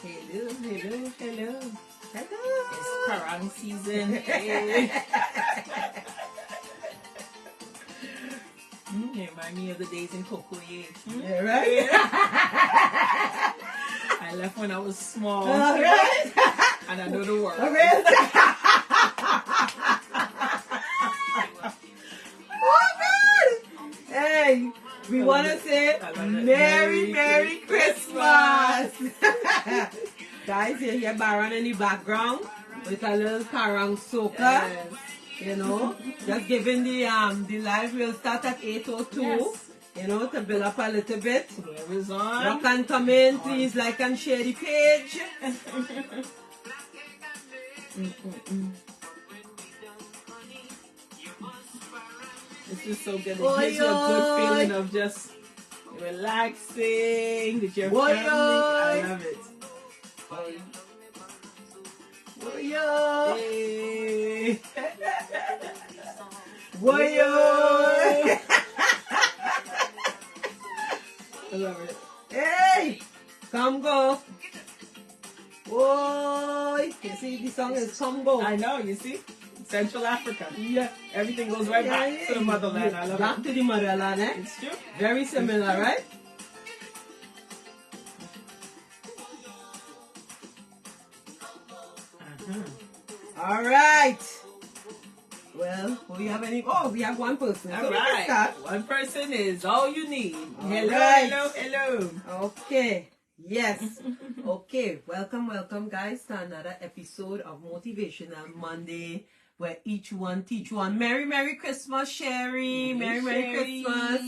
Hello, hello, hello. Hello. It's parang season. Hey. You remind me of the days in Kokoye. Yeah, right? I left when I was small. All right. And I know the word. All right. Oh, God. Hey, we want to say Merry Christmas. Guys, you hear Baron in the background with a little parang soca. Yes. You know, just giving the live will start at 8:02. Yes. You know, to build up a little bit. Whoever's on. You can come in, please like and share the page. This is so good. It gives you a good feeling of just relaxing with your family. I love it. Hey. I love it. Hey, come go. Boy, you see, the song is come go. I know, you see? Central Africa. Yeah. Everything goes right back to the motherland. I love back it. to the motherland, eh? It's true. Very similar, right? All right. Well, we have any? Oh, we have one person. All So right. we can start. One person is all you need. Hello, right. hello, hello. Okay. Yes. Okay. Welcome, guys, to another episode of Motivational Monday, where each one teach one. Merry Christmas, Sherry. Merry Christmas.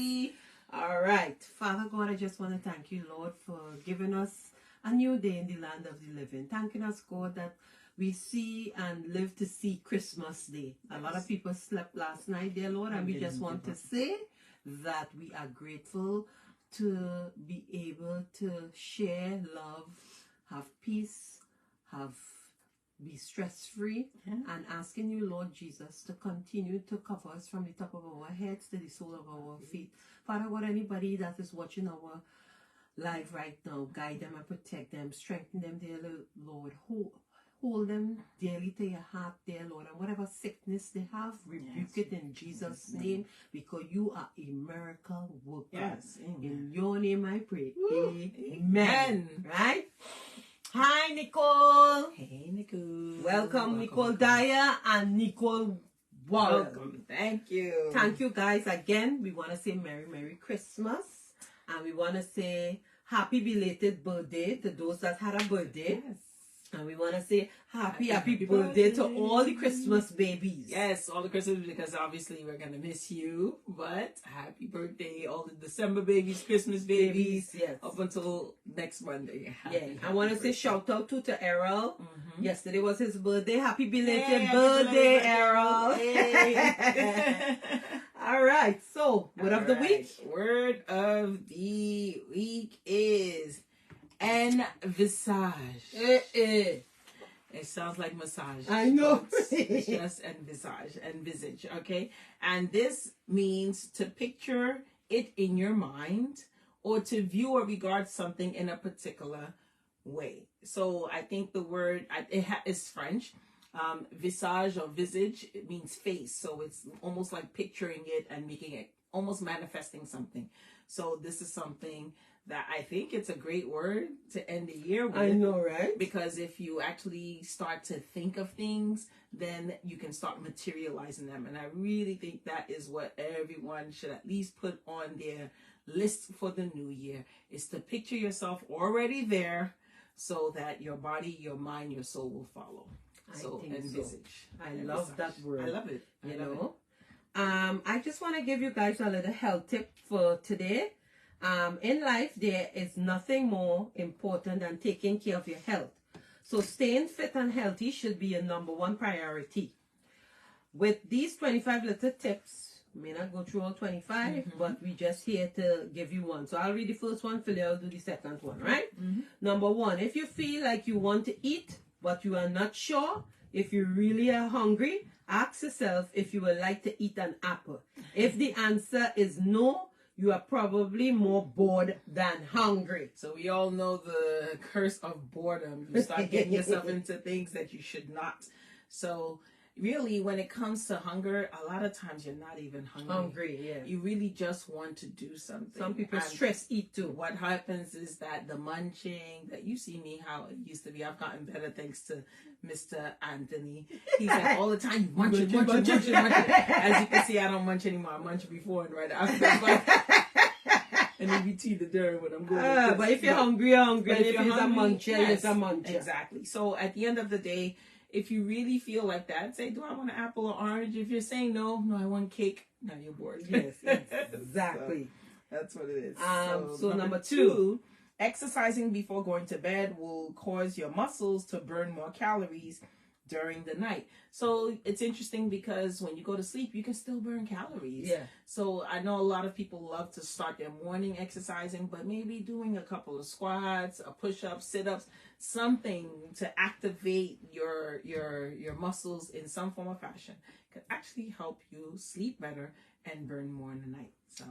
All right. Father God, I just want to thank you, Lord, for giving us a new day in the land of the living. Thanking us, God, that we see and live to see Christmas Day. A lot of people slept last night, dear Lord, and we just want to say that we are grateful to be able to share love, have peace, be stress-free, and asking you, Lord Jesus, to continue to cover us from the top of our heads to the sole of our feet. Father God, anybody that is watching our live right now, guide them and protect them, strengthen them, dear Lord. Hold them dearly to your heart, dear Lord, and whatever sickness they have, rebuke it in Jesus' name, because you are a miracle worker. Yes, amen. In your name I pray. Woo. Amen. Right? Hi, Nicole. Hey, Nicole. Welcome, Nicole Dyer and Nicole Warren. Welcome. Thank you. Thank you, guys. Again, we want to say Merry Christmas, and we want to say happy belated birthday to those that had a birthday. Yes. And we want to say happy birthday to all the Christmas babies. Yes, all the Christmas, because obviously we're going to miss you. But happy birthday, all the December babies, Christmas babies. Yes. Up until next Monday. I want to say shout out to Errol. Yesterday was his birthday. Happy belated Hey, birthday, Errol. Hey. All right. So, word of the week. Word of the week is envisage. It sounds like massage. I know. It's just envisage, okay? And this means to picture it in your mind or to view or regard something in a particular way. So I think the word is French. Visage or visage, it means face. So it's almost like picturing it and making it, almost manifesting something. So this is something that I think it's a great word to end the year with. I know, right? Because if you actually start to think of things, then you can start materializing them. And I really think that is what everyone should at least put on their list for the new year, is to picture yourself already there so that your body, your mind, your soul will follow. So envisage. I love that word. I love it. You know? I just want to give you guys a little health tip for today. In life, there is nothing more important than taking care of your health. So staying fit and healthy should be your number one priority. With these 25 little tips, may not go through all 25, but we just here to give you one. So I'll read the first one, Philly, I'll do the second one, right? Number one, if you feel like you want to eat, but you are not sure, if you really are hungry, ask yourself if you would like to eat an apple. If the answer is no, you are probably more bored than hungry. So we all know the curse of boredom. You start getting yourself into things that you should not. So really, when it comes to hunger, a lot of times you're not even hungry. Yeah. You really just want to do something. Some people And stress eat too. what happens is that the munching, that you see me how it used to be. I've gotten better thanks to Mr. Anthony. He's like all the time, you munch. As you can see, I don't munch anymore. I munch before and right after. And in between the dirt when I'm going. But if you're hungry, you're hungry. And if you're it's a hungry, muncher, yes, it's a muncher. Exactly. So at the end of the day, if you really feel like that, say, do I want an apple or orange? If you're saying no, I want cake, now you're bored. Yes, exactly. So that's what it is. So number two, exercising before going to bed will cause your muscles to burn more calories during the night. So it's interesting because when you go to sleep, you can still burn calories. Yeah. So I know a lot of people love to start their morning exercising, but maybe doing a couple of squats, a push-up, sit-ups, something to activate your muscles in some form or fashion could actually help you sleep better and burn more in the night. So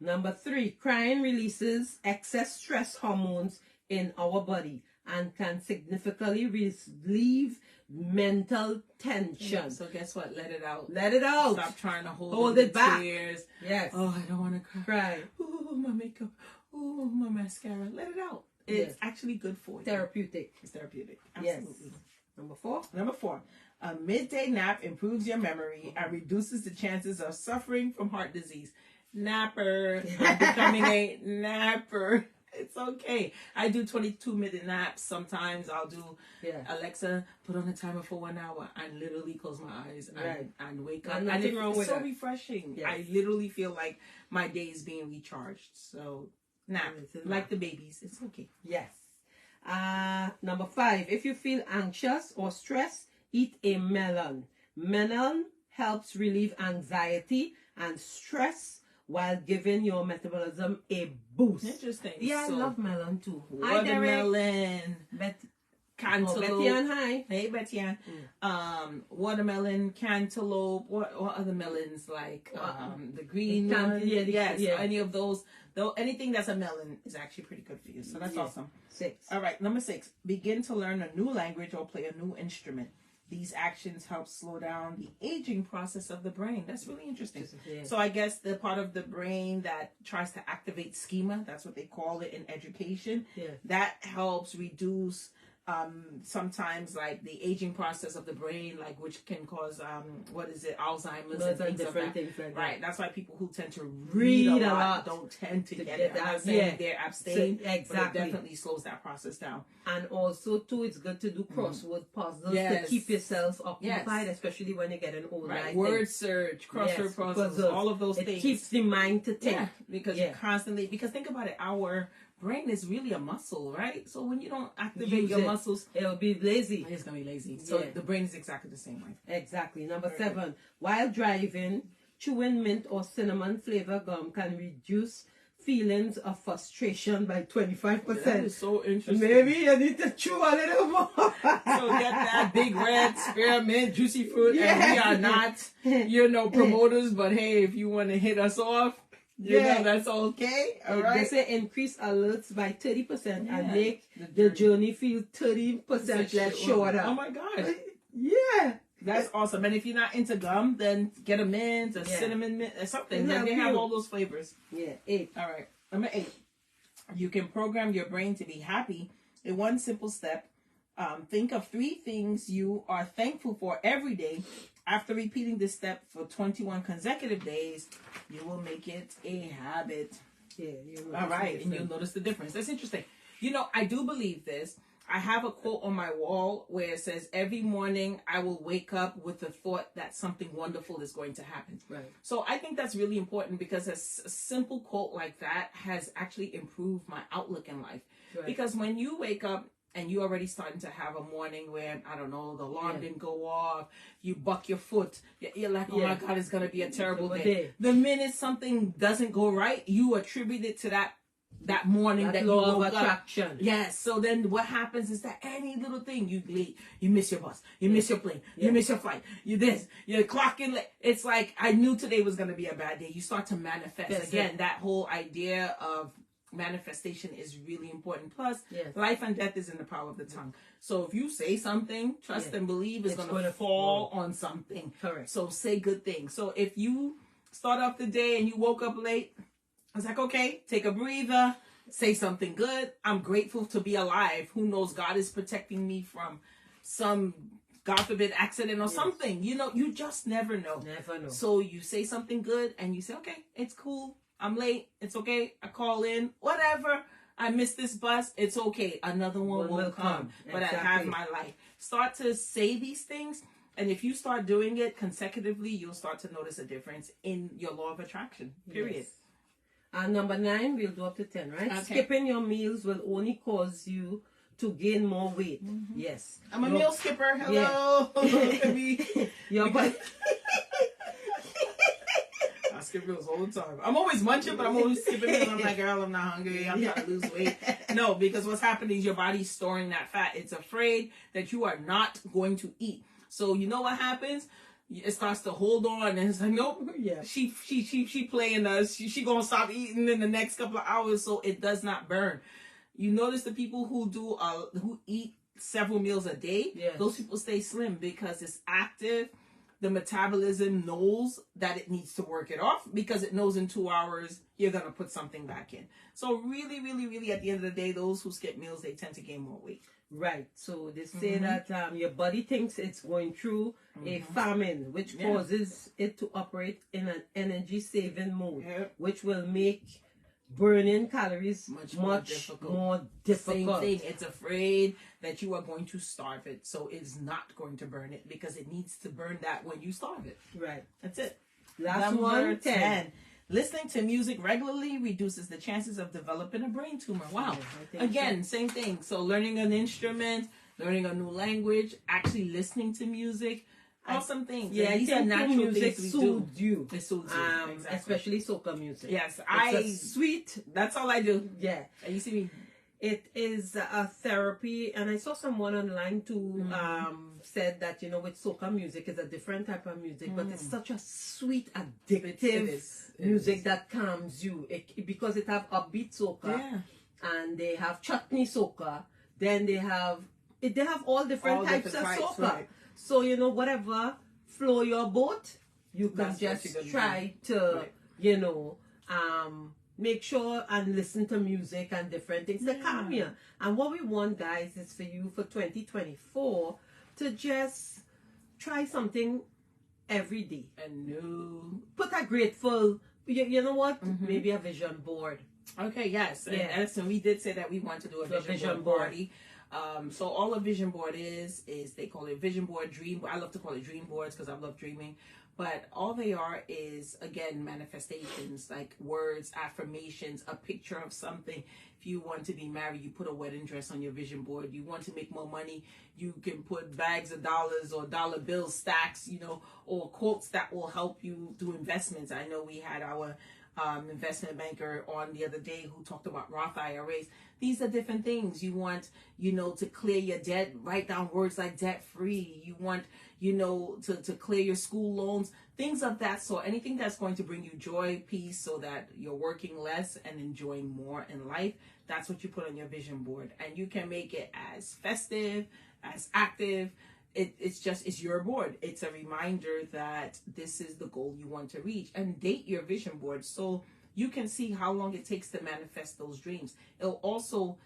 number three, crying releases excess stress hormones in our body and can significantly relieve mental tension. So guess what? Let it out. Let it out. Stop trying to hold Hold in it the back. tears. Yes. Oh, I don't want to cry. Cry. Oh, my makeup. Oh, my mascara. Let it out. It's actually good for you. Therapeutic. It's therapeutic. Yes. Absolutely. Number four. A midday nap improves your memory and reduces the chances of suffering from heart disease. Napper. I'm becoming a napper. It's okay. I do 22-minute naps. Sometimes I'll do, Alexa, put on a timer for 1 hour and literally close my eyes and wake up. And it's so refreshing. Yes. I literally feel like my day is being recharged. So nap, like the babies. It's okay. Yes. Number five, if you feel anxious or stressed, eat a melon. Melon helps relieve anxiety and stress while giving your metabolism a boost. Interesting. Yeah, so, I love melon too. Watermelon. Cantaloupe. Betty Ann, hi. Hey, Betty Ann. Watermelon, cantaloupe. What other melons like the green one? Yes, any of those. Though anything that's a melon is actually pretty good for you. So that's awesome. 6. All right, number 6. Begin to learn a new language or play a new instrument. These actions help slow down the aging process of the brain. That's really interesting. Yeah. So I guess the part of the brain that tries to activate schema, that's what they call it in education, that helps reduce sometimes like the aging process of the brain, like which can cause Alzheimer's and things different like that. Things like right. that. That's why people who tend to read a lot don't tend to get it. I'm not saying they're abstained, but it definitely slows that process down. And also too, it's good to do crossword puzzles to keep yourself occupied, especially when you're getting older. Right. Word search, crossword puzzles, all of those things. It keeps the mind to think. Yeah, because you constantly, because think about it, our brain is really a muscle, right? So when you don't activate your muscles, it'll be lazy. It's gonna be lazy. So the brain is exactly the same way. Exactly. Number 7. While driving, chewing mint or cinnamon flavor gum can reduce feelings of frustration by 25%. That is so interesting. Maybe you need to chew a little more. So get that big red spearmint juicy fruit, and we are not, promoters. But hey, if you want to hit us off. That's okay. All right. They say increase alerts by 30% and make the journey feel 30% less shorter. Oh my gosh. Yeah. That's awesome. And if you're not into gum, then get a mint, a cinnamon mint, or something. They have all those flavors. Yeah. 8. All right. Number 8. You can program your brain to be happy in one simple step. Think of 3 things you are thankful for every day. After repeating this step for 21 consecutive days, you will make it a habit. Yeah. All right. And you'll notice the difference. That's interesting. I do believe this. I have a quote on my wall where it says, every morning I will wake up with the thought that something wonderful is going to happen. Right. So I think that's really important because a simple quote like that has actually improved my outlook in life. Right. Because when you wake up, and you're already starting to have a morning where, I don't know, the alarm didn't go off, you buck your foot, you're like, oh my God, it's going to be a terrible day. The minute something doesn't go right, you attribute it to that that morning that you law woke of up. attraction. Yes. So then what happens is that any little thing, you late, you miss your bus, you miss your plane, Yeah. you miss your flight, you this, you're clocking late. It's like, I knew today was going to be a bad day. You start to manifest. That's Again, it. that whole idea of manifestation is really important. Plus, Yes. life and death is in the power of the tongue. So if you say something, trust Yeah. and believe it's going to gonna fall on something. Correct. So say good things. So if you start off the day and you woke up late, I was like, okay, take a breather, say something good. I'm grateful to be alive. Who knows? God is protecting me from some, God forbid, accident or something. You know, you just never know. Never know. So you say something good and you say, okay, it's cool. I'm late. It's okay. I call in. Whatever. I missed this bus. It's okay. Another one will come. But I have Exactly. my life. Start to say these things. And if you start doing it consecutively, you'll start to notice a difference in your law of attraction. Period. Yes. And number 9, we'll do up to 10, right? Okay. Skipping your meals will only cause you to gain more weight. Yes. I'm a meal skipper. Hello. Look at me. Your body. I skip meals all the time. I'm always munching, but I'm always skipping meals. I'm like, girl, I'm not hungry. I'm trying to lose weight. No, because what's happening is your body's storing that fat. It's afraid that you are not going to eat. So you know what happens? It starts to hold on, and it's like, nope. Yeah. She playing us. She gonna stop eating in the next couple of hours, so it does not burn. You notice the people who eat several meals a day. Yes. Those people stay slim because it's active. The metabolism knows that it needs to work it off because it knows in 2 hours you're going to put something back in. So really, really, really, at the end of the day, those who skip meals, they tend to gain more weight. Right. So they say that your body thinks it's going through a famine, which causes it to operate in an energy-saving mode, which will make burning calories much more difficult. Same thing. It's afraid that you are going to starve it, so it's not going to burn it because it needs to burn that when you starve it. Right. That's it. Last Number one, 10. Listening to music regularly reduces the chances of developing a brain tumor. Wow. Again, same thing. So learning an instrument, learning a new language, actually listening to music, awesome things. Yeah, and these are natural music things we do. soothes you. It soothes you. Exactly. Especially soca music. Yes, It's sweet. That's all I do. Yeah. And you see me. It is a therapy, and I saw someone online too said that, you know, with soca music is a different type of music, but it's such a sweet, addictive music that calms you. Because it have upbeat soca, and they have chutney soca, then they have all different types of soca. Right. So, you know, whatever flow your boat, you can just try to, you know, make sure and listen to music and different things to calm you. And what we want, guys, is for you for 2024 to just try something every day. And new. Put a grateful, you know what? Maybe a vision board. Okay, yes. And Edison, we did say that we want to do a vision board party. So all a vision board is they call it vision board, dream. I love to call it dream boards because I love dreaming. But all they are is, again, manifestations, like words, affirmations, a picture of something. If you want to be married, you put a wedding dress on your vision board. You want to make more money, you can put bags of dollars or dollar bill stacks, you know, or quotes that will help you do investments. I know we had our investment banker on the other day who talked about Roth IRAs. These are different things. You want, you know, to clear your debt, write down words like debt free. You want, you know, to clear your school loans, things of that sort. Anything that's going to bring you joy, peace, so that you're working less and enjoying more in life. That's what you put on your vision board. And you can make it as festive, as active. It's your board. It's a reminder that this is the goal you want to reach, and date your vision board so you can see how long it takes to manifest those dreams. It'll also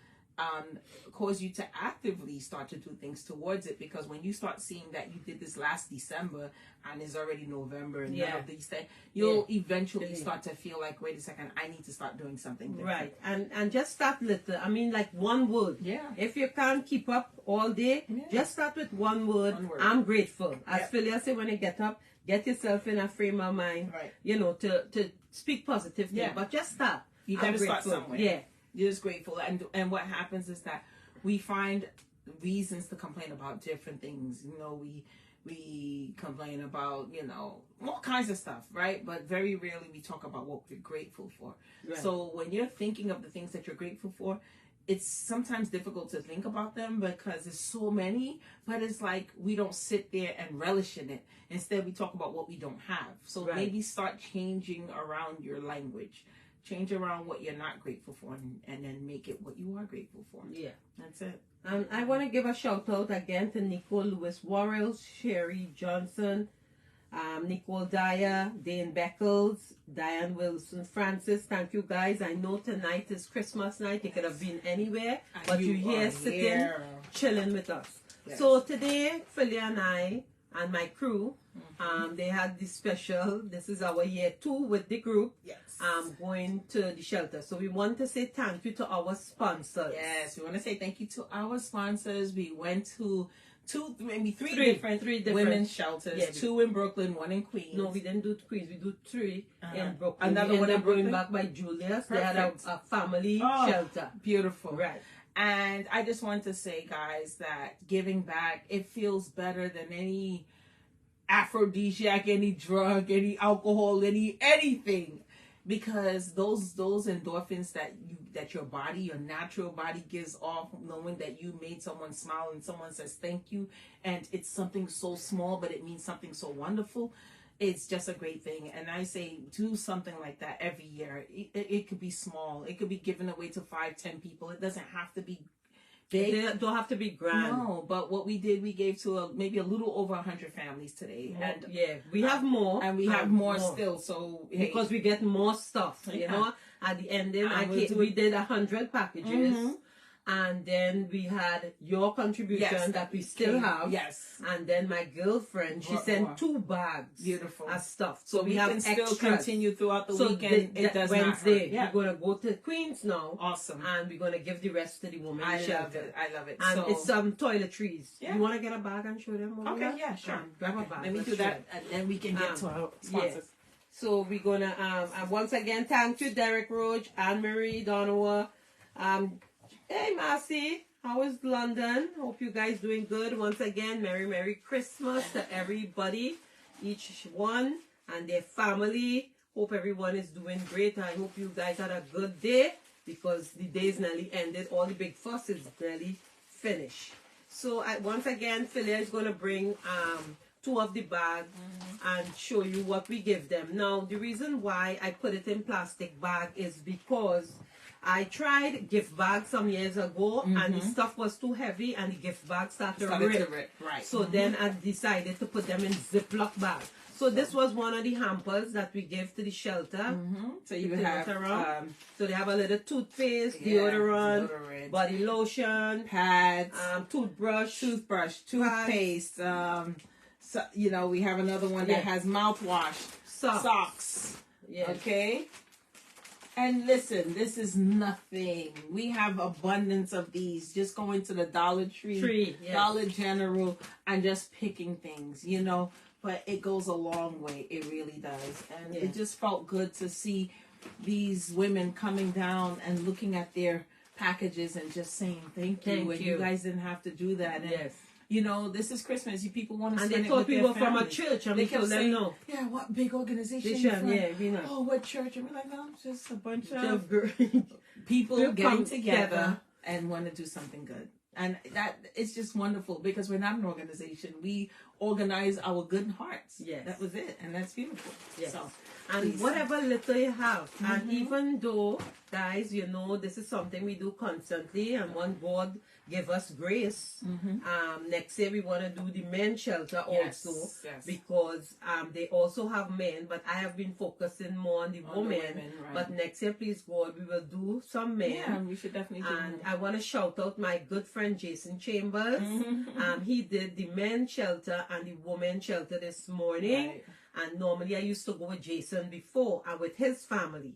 cause you to actively start to do things towards it, because when you start seeing that you did this last December and it's already November and none of these things, you'll eventually start to feel like, wait a second, I need to start doing something different. Right. And just start little. I mean, like one word. Yeah. If you can't keep up all day, just start with one word. I'm grateful. As Philia said, when you get up, get yourself in a frame of mind, you know, to speak positive things. But just start. You got to start somewhere. Yeah. You're just grateful. And what happens is that we find reasons to complain about different things. You know, We complain about, you know, all kinds of stuff, right? But very rarely we talk about what we're grateful for. Right. So when you're thinking of the things that you're grateful for, it's sometimes difficult to think about them because there's so many, but it's like we don't sit there and relish in it. Instead, we talk about what we don't have. So Right. maybe start changing around your language. Change around what you're not grateful for and then make it what you are grateful for. Yeah. That's it. I want to give a shout out again to Nicole Lewis Worrell, Sherry Johnson, Nicole Dyer, Dane Beckles, Diane Wilson Francis. Thank you guys. I know tonight is Christmas night. You could have been anywhere, but you're here sitting, chilling with us. Yes. So today, Philly and I and my crew, they had this special. This is our year 2 with the group. Yes. Going to the shelter. So we want to say thank you to our sponsors. Yes, we want to say thank you to our sponsors. We went to maybe three different women's shelters. Yeah, 2 in Brooklyn, 1 in Queens. No, we didn't do Queens. We do 3 in Brooklyn. Another one in Brooklyn. Going back by Julius. They had a family shelter. Beautiful. Right. And I just want to say, guys, that giving back, it feels better than any aphrodisiac, any drug, any alcohol, anything. Because those endorphins that your body, your natural body gives off, knowing that you made someone smile and someone says thank you, and it's something so small but it means something so wonderful, it's just a great thing. And I say do something like that every year. It could be small, it could be given away to 5-10 people. It doesn't have to be big. They don't have to be grand. No, but what we did, we gave to maybe a little over 100 families today. And yeah, we have more. And we have more still. So hey. Because we get more stuff, you know. At the ending, we did 100 packages. And then we had your contribution that we still have. Yes. And then my girlfriend, she sent 2 bags. Beautiful. Of stuff. So we have can still continue throughout the weekend. It does Wednesday, not hurt. we're going to go to Queens now. Awesome. And we're going to give the rest to the women shelter. I love it. And it's some toiletries. Yeah. You want to get a bag and show them? Okay, yeah, sure. Grab a bag. Let me do that, and then we can get to our sponsors. Yeah. So we're going to, once again, thank you, Derek Roach, Anne-Marie Donowa. Hey, Marcy. How is London? Hope you guys doing good. Once again, Merry Christmas to everybody, each one and their family. Hope everyone is doing great. I hope you guys had a good day because the day is nearly ended. All the big fuss is nearly finished. So once again, Philia is going to bring 2 of the bags and show you what we give them. Now, the reason why I put it in plastic bag is because I tried gift bags some years ago and the stuff was too heavy and the gift bag started to rip. Right. So then I decided to put them in Ziploc bag. So this was one of the hampers that we gave to the shelter. So you have so they have a little toothpaste, deodorant, body lotion, pads, toothbrush, toothpaste. So, you know, we have another one that has mouthwash, socks. Yeah. Okay. And listen, this is nothing. We have abundance of these. Just going to the Dollar Tree, Dollar General, and just picking things, you know. But it goes a long way. It really does. And it just felt good to see these women coming down and looking at their packages and just saying thank you. And you guys didn't have to do that. And, you know, this is Christmas. You people want to spend it with their families. And they thought we were from a church. And they kept saying, no. Yeah, what big organization? We know. Oh, what church? And we're like, no, it's just a bunch of people getting together and want to do something good. And that it's just wonderful because we're not an organization. We organize our good hearts. Yes. That was it. And that's beautiful. Yes. So, and whatever little you have. And even though, guys, you know, this is something we do constantly and one God give us grace. Next year we want to do the men's shelter also because they also have men, but I have been focusing more on the women. Right. But next year, please God, we will do some men. Yeah, we should definitely do And I want to shout out my good friend Jason Chambers. He did the men's shelter and the women's shelter this morning. Right. And normally I used to go with Jason before and with his family.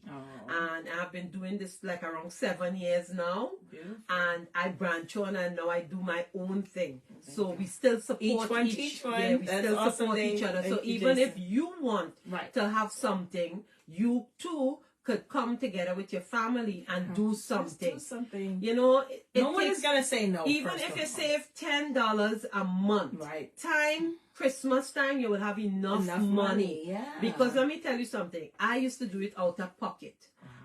And I've been doing this like around 7 years now. Beautiful. And I branch on and now I do my own thing. So we still support each one. Yeah, we still awesome support each other. So even if you want to have something, you too could come together with your family and do something. Just do something. You know, No one is gonna say no. Even if you save $10 a month, right? Christmas time, you will have enough money. Yeah. Because let me tell you something. I used to do it out of pocket.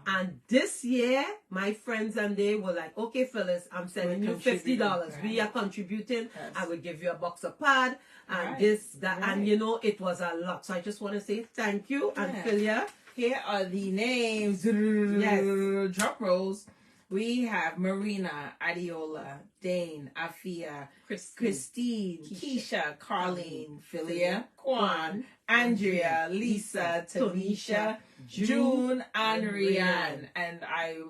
And this year, my friends and they were like, okay, Phyllis, I'm sending you $50. Right. We are contributing. Yes. I will give you a box of pad and Right. this, that. Right. And, you know, it was a lot. So I just want to say thank you. And Philia. Here are the names. Yes. Drum rolls. We have Marina, Adiola, Dane, Afia, Christine, Keisha, Carlene, Philia, Kwan, Andrea, Lisa, Tanisha, June, and Rianne. And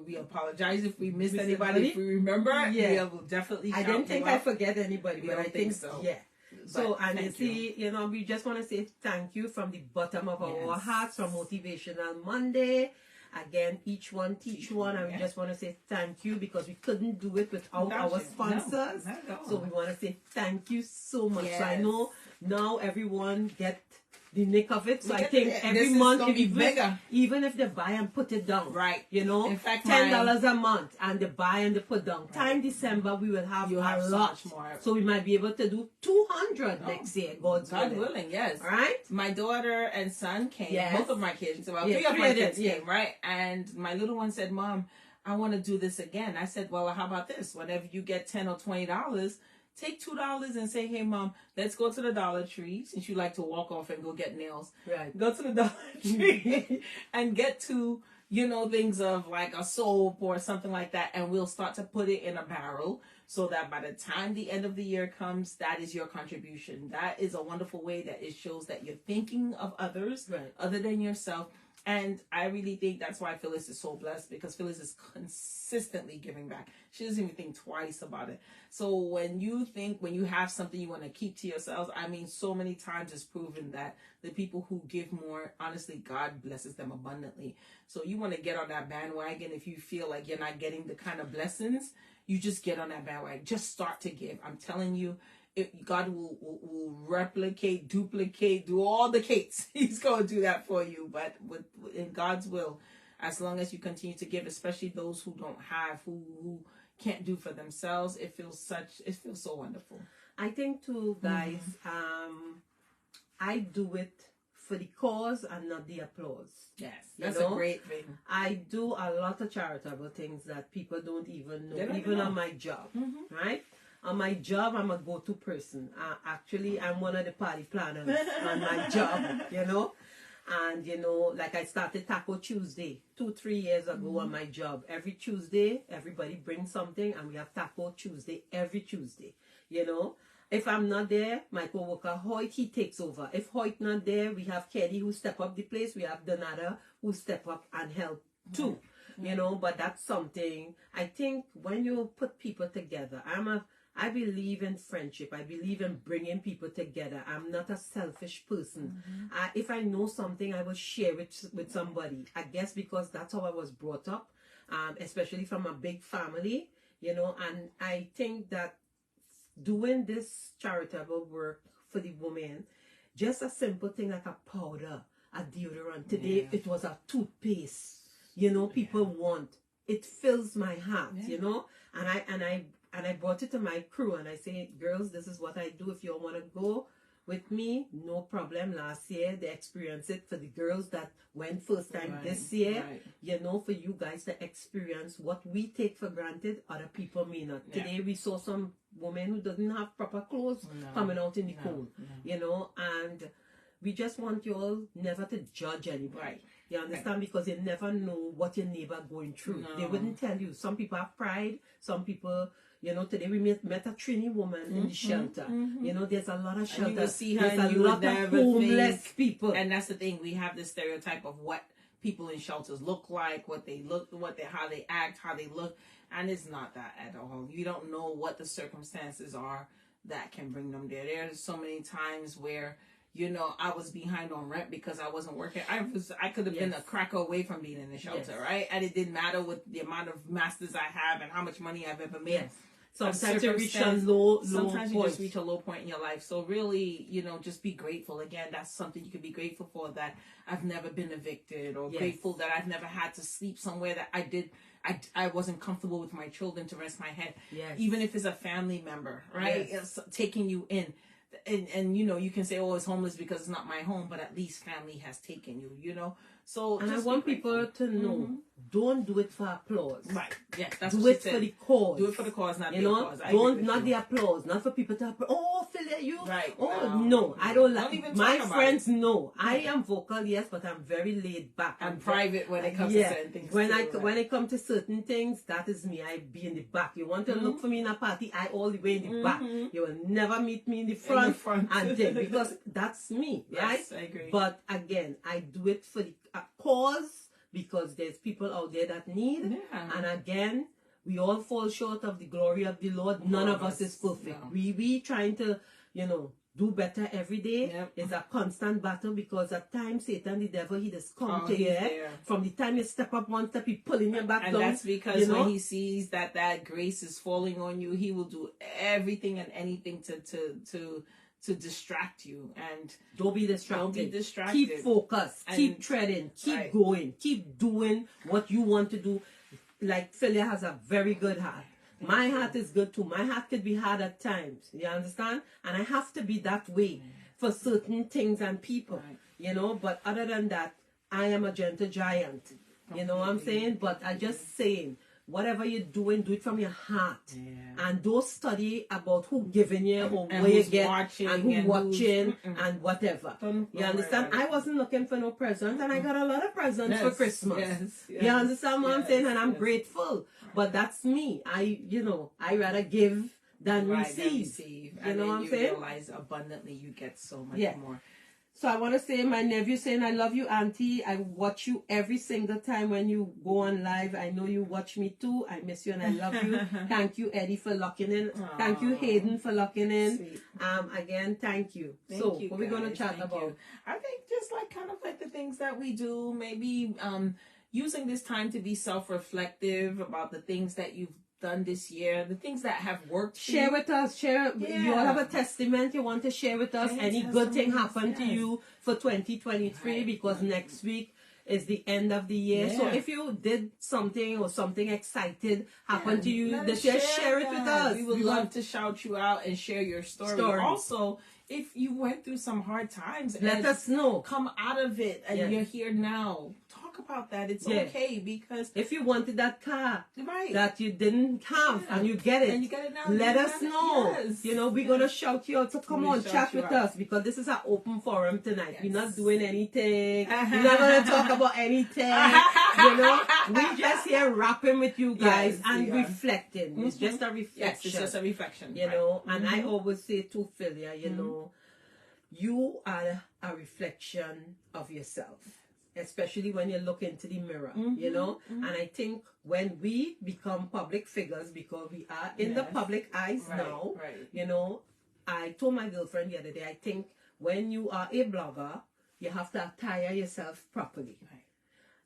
we apologize if we missed anybody. If we remember, we will definitely shout I didn't think you out. I forget anybody, but I think so. Yeah. So, But and you see, you know, we just want to say thank you from the bottom of our hearts from Motivational Monday. Again, each one teach one, and we just want to say thank you because we couldn't do it without our sponsors. No. So we want to say thank you so much. Yes. So I know now everyone get the nick of it. So I think This every is month, gonna be bigger. even if they buy and put it down, Right. You know, In fact, $10 a month, and they buy and they put down. Time December, we will have a so lot much more. So we might be able to do 200 next year. God willing, yes. All right. My daughter and son came. Yes. Both of my kids. Well, Yeah, three of my three of kids them, came, right? And my little one said, "Mom, I want to do this again." I said, "Well, how about this? Whenever you get $10 or $20, take $2 and say, 'Hey, Mom, let's go to the Dollar Tree,' since you like to walk off and go get nails. Right. Go to the Dollar Tree and get to, you know, things of like a soap or something like that, and we'll start to put it in a barrel so that by the time the end of the year comes, that is your contribution." That is a wonderful way that it shows that you're thinking of others other than yourself. And I really think that's why Phyllis is so blessed, because Phyllis is consistently giving back. She doesn't even think twice about it. So when you have something you want to keep to yourselves, I mean, so many times it's proven that the people who give more, honestly, God blesses them abundantly. So you want to get on that bandwagon. If you feel like you're not getting the kind of blessings, you just get on that bandwagon. Just start to give. I'm telling you, God will replicate, duplicate, do all the cates. He's going to do that for you. But in God's will, as long as you continue to give, especially those who don't have, who can't do for themselves, it feels so wonderful. I think too, guys, I do it for the cause and not the applause. Yes, that's a great thing. I do a lot of charitable things that people don't even know, even on my job, right? On my job, I'm a go-to person. Actually, I'm one of the party planners on my job, you know. And, you know, like I started Taco Tuesday 2-3 years ago on my job. Every Tuesday, everybody brings something, and we have Taco Tuesday every Tuesday, you know. If I'm not there, my co-worker Hoyt, he takes over. If Hoyt not there, we have Kelly who step up the place. We have Donata who step up and help too, you know. But that's something, I think when you put people together, I believe in friendship. I believe in bringing people together. I'm not a selfish person. If I know something, I will share it with somebody. I guess because that's how I was brought up, especially from a big family, you know. And I think that doing this charitable work for the women, just a simple thing like a powder, a deodorant. Today it was a toothpaste. You know, people want. It fills my heart, you know. And I brought it to my crew and I say, girls, this is what I do. If you all want to go with me, no problem. Last year, they experienced it. For the girls that went first time this year, you know, for you guys to experience what we take for granted, other people may not. Today, we saw some women who doesn't have proper clothes coming out in the cold, you know, and we just want you all never to judge anybody. You understand? Because you never know what your neighbor going through. They wouldn't tell you. Some people have pride. Some people, you know, today we met a Trini woman in the shelter. You know, there's a lot of shelters. You will see her there's and a you lot would of never homeless think. people. And that's the thing. We have this stereotype of what people in shelters look like, how they act, how they look. And it's not that at all. You don't know what the circumstances are that can bring them there. There's so many times where, you know, I was behind on rent because I wasn't working. I could have been a cracker away from being in the shelter, right? And it didn't matter with the amount of masters I have and how much money I've ever made. sometimes you reach a circumstance. low Sometimes you point. just reach a low point in your life. So really, just be grateful. Again, that's something you can be grateful for, that I've never been evicted, or Yes. grateful that I've never had to sleep somewhere that I wasn't comfortable with my children to rest my head. Yes. Even if it's a family member, right? Yes. It's taking you in. And you can say, oh, it's homeless because it's not my home, but at least family has taken you, So And I just want be people grateful. to know, don't do it for applause. Right. Yeah, that's Do what it she for said. the cause. Do it for the cause, not You the know, applause. I agree don't with not you. the applause, not for people to oh Philly, you Right. oh no, I don't Don't like even my talk about friends know I am vocal, yes, but I'm very laid back. I'm private when it comes yeah. to certain things. When too, I right? when it comes to certain things, that is me. I be in the back. You want to look for me in a party, I all the way in the back. You will never meet me in the front, and thing, because that's me, right? Yes, I agree. But again, I do it for the cause, because there's people out there that need. Yeah. And again, we all fall short of the glory of the Lord. None of us is perfect. No. We trying to, do better every day. Yep. It's a constant battle, because at times Satan, the devil, he just come to he's you. there. From the time you step up one step, he pulling you back And down. that's because when he sees that grace is falling on you, he will do everything and anything to distract you. And don't be distracted. Don't be distracted. Keep focused. Keep treading. Keep going. Keep doing what you want to do. Like Philia has a very good heart. My heart is good too. My heart could be hard at times. You understand? And I have to be that way for certain things and people. Right. But other than that, I am a gentle giant. You know what I'm saying? But I just saying, whatever you're doing, do it from your heart. Yeah. And don't study about who giving you or And where you who's get watching and who and watching who's- and whatever. Don't You understand? worry about I wasn't looking for no presents, and I got a lot of presents for Yes, Christmas. yes, You understand what I'm yes, saying? And I'm yes. grateful. But that's me. I rather give than Right, receive. You You know what I'm you saying? realize abundantly you get so much Yeah. more. So I want to say, my nephew saying, I love you, Auntie. I watch you every single time when you go on live. I know you watch me too. I miss you and I love you. Thank you, Eddie, for locking in. Thank you, Hayden, for locking in. Sweet. Again, thank you. Thank So you, what we're going to guys. chat Thank about? you. I think just kind of the things that we do, maybe using this time to be self-reflective about the things that you've done this year, the things that have worked for Share you. with us. You all have a testament you want to share with us. Any good thing happened to yes. you for 2023, Right. because next week is the end of the year. So Yeah. if you did something or something excited happened to you Let this us year, share it with that. us. We would love to shout you out and share your story. Story. Also, if you went through some hard times, Let and us know. come out of it and Yes. you're here now, talk about that. It's Yeah. okay, because If you wanted that car right. that you didn't have Yeah. and you get it, And you get it now, let you us got it. know. Yes. We're going to shout you out. So come We'll on, shout chat you with out. us, because this is an open forum tonight. Yes. We're not doing anything. We're not going to talk about anything. We just here rapping with you guys Yes, and yeah. reflecting. It's just a reflection. Yes, it's just a reflection. And I always say to Philia, you are a reflection of yourself, especially when you look into the mirror, And I think when we become public figures, because we are in the Yes. public eyes Right, now, right. I told my girlfriend the other day, I think when you are a blogger, you have to attire yourself properly. Right.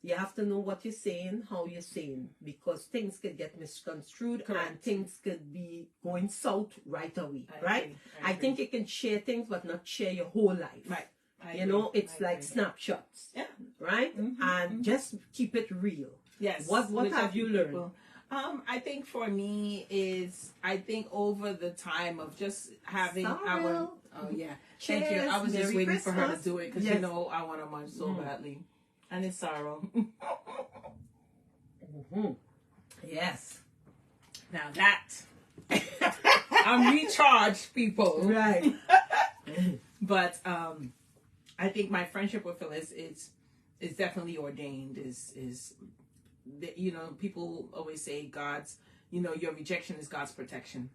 You have to know what you're saying, how you're saying, because things could get misconstrued Correct. and things could be going south right away, I right? agree. I think you can share things, but not share your whole life. Right. It's like snapshots, Yeah. right? And just keep it real. Yes. What Which have you learned? people- I think for me is, over the time of just having Sorrel. oh yeah, thank you. Cheers. I was just Merry waiting for her to Christmas. do it because Yes. I want to munch so badly, and it's sorrow. Yes. Now that I'm recharged, people. Right. But I think my friendship with Phyllis is definitely ordained. People always say God's, your rejection is God's protection.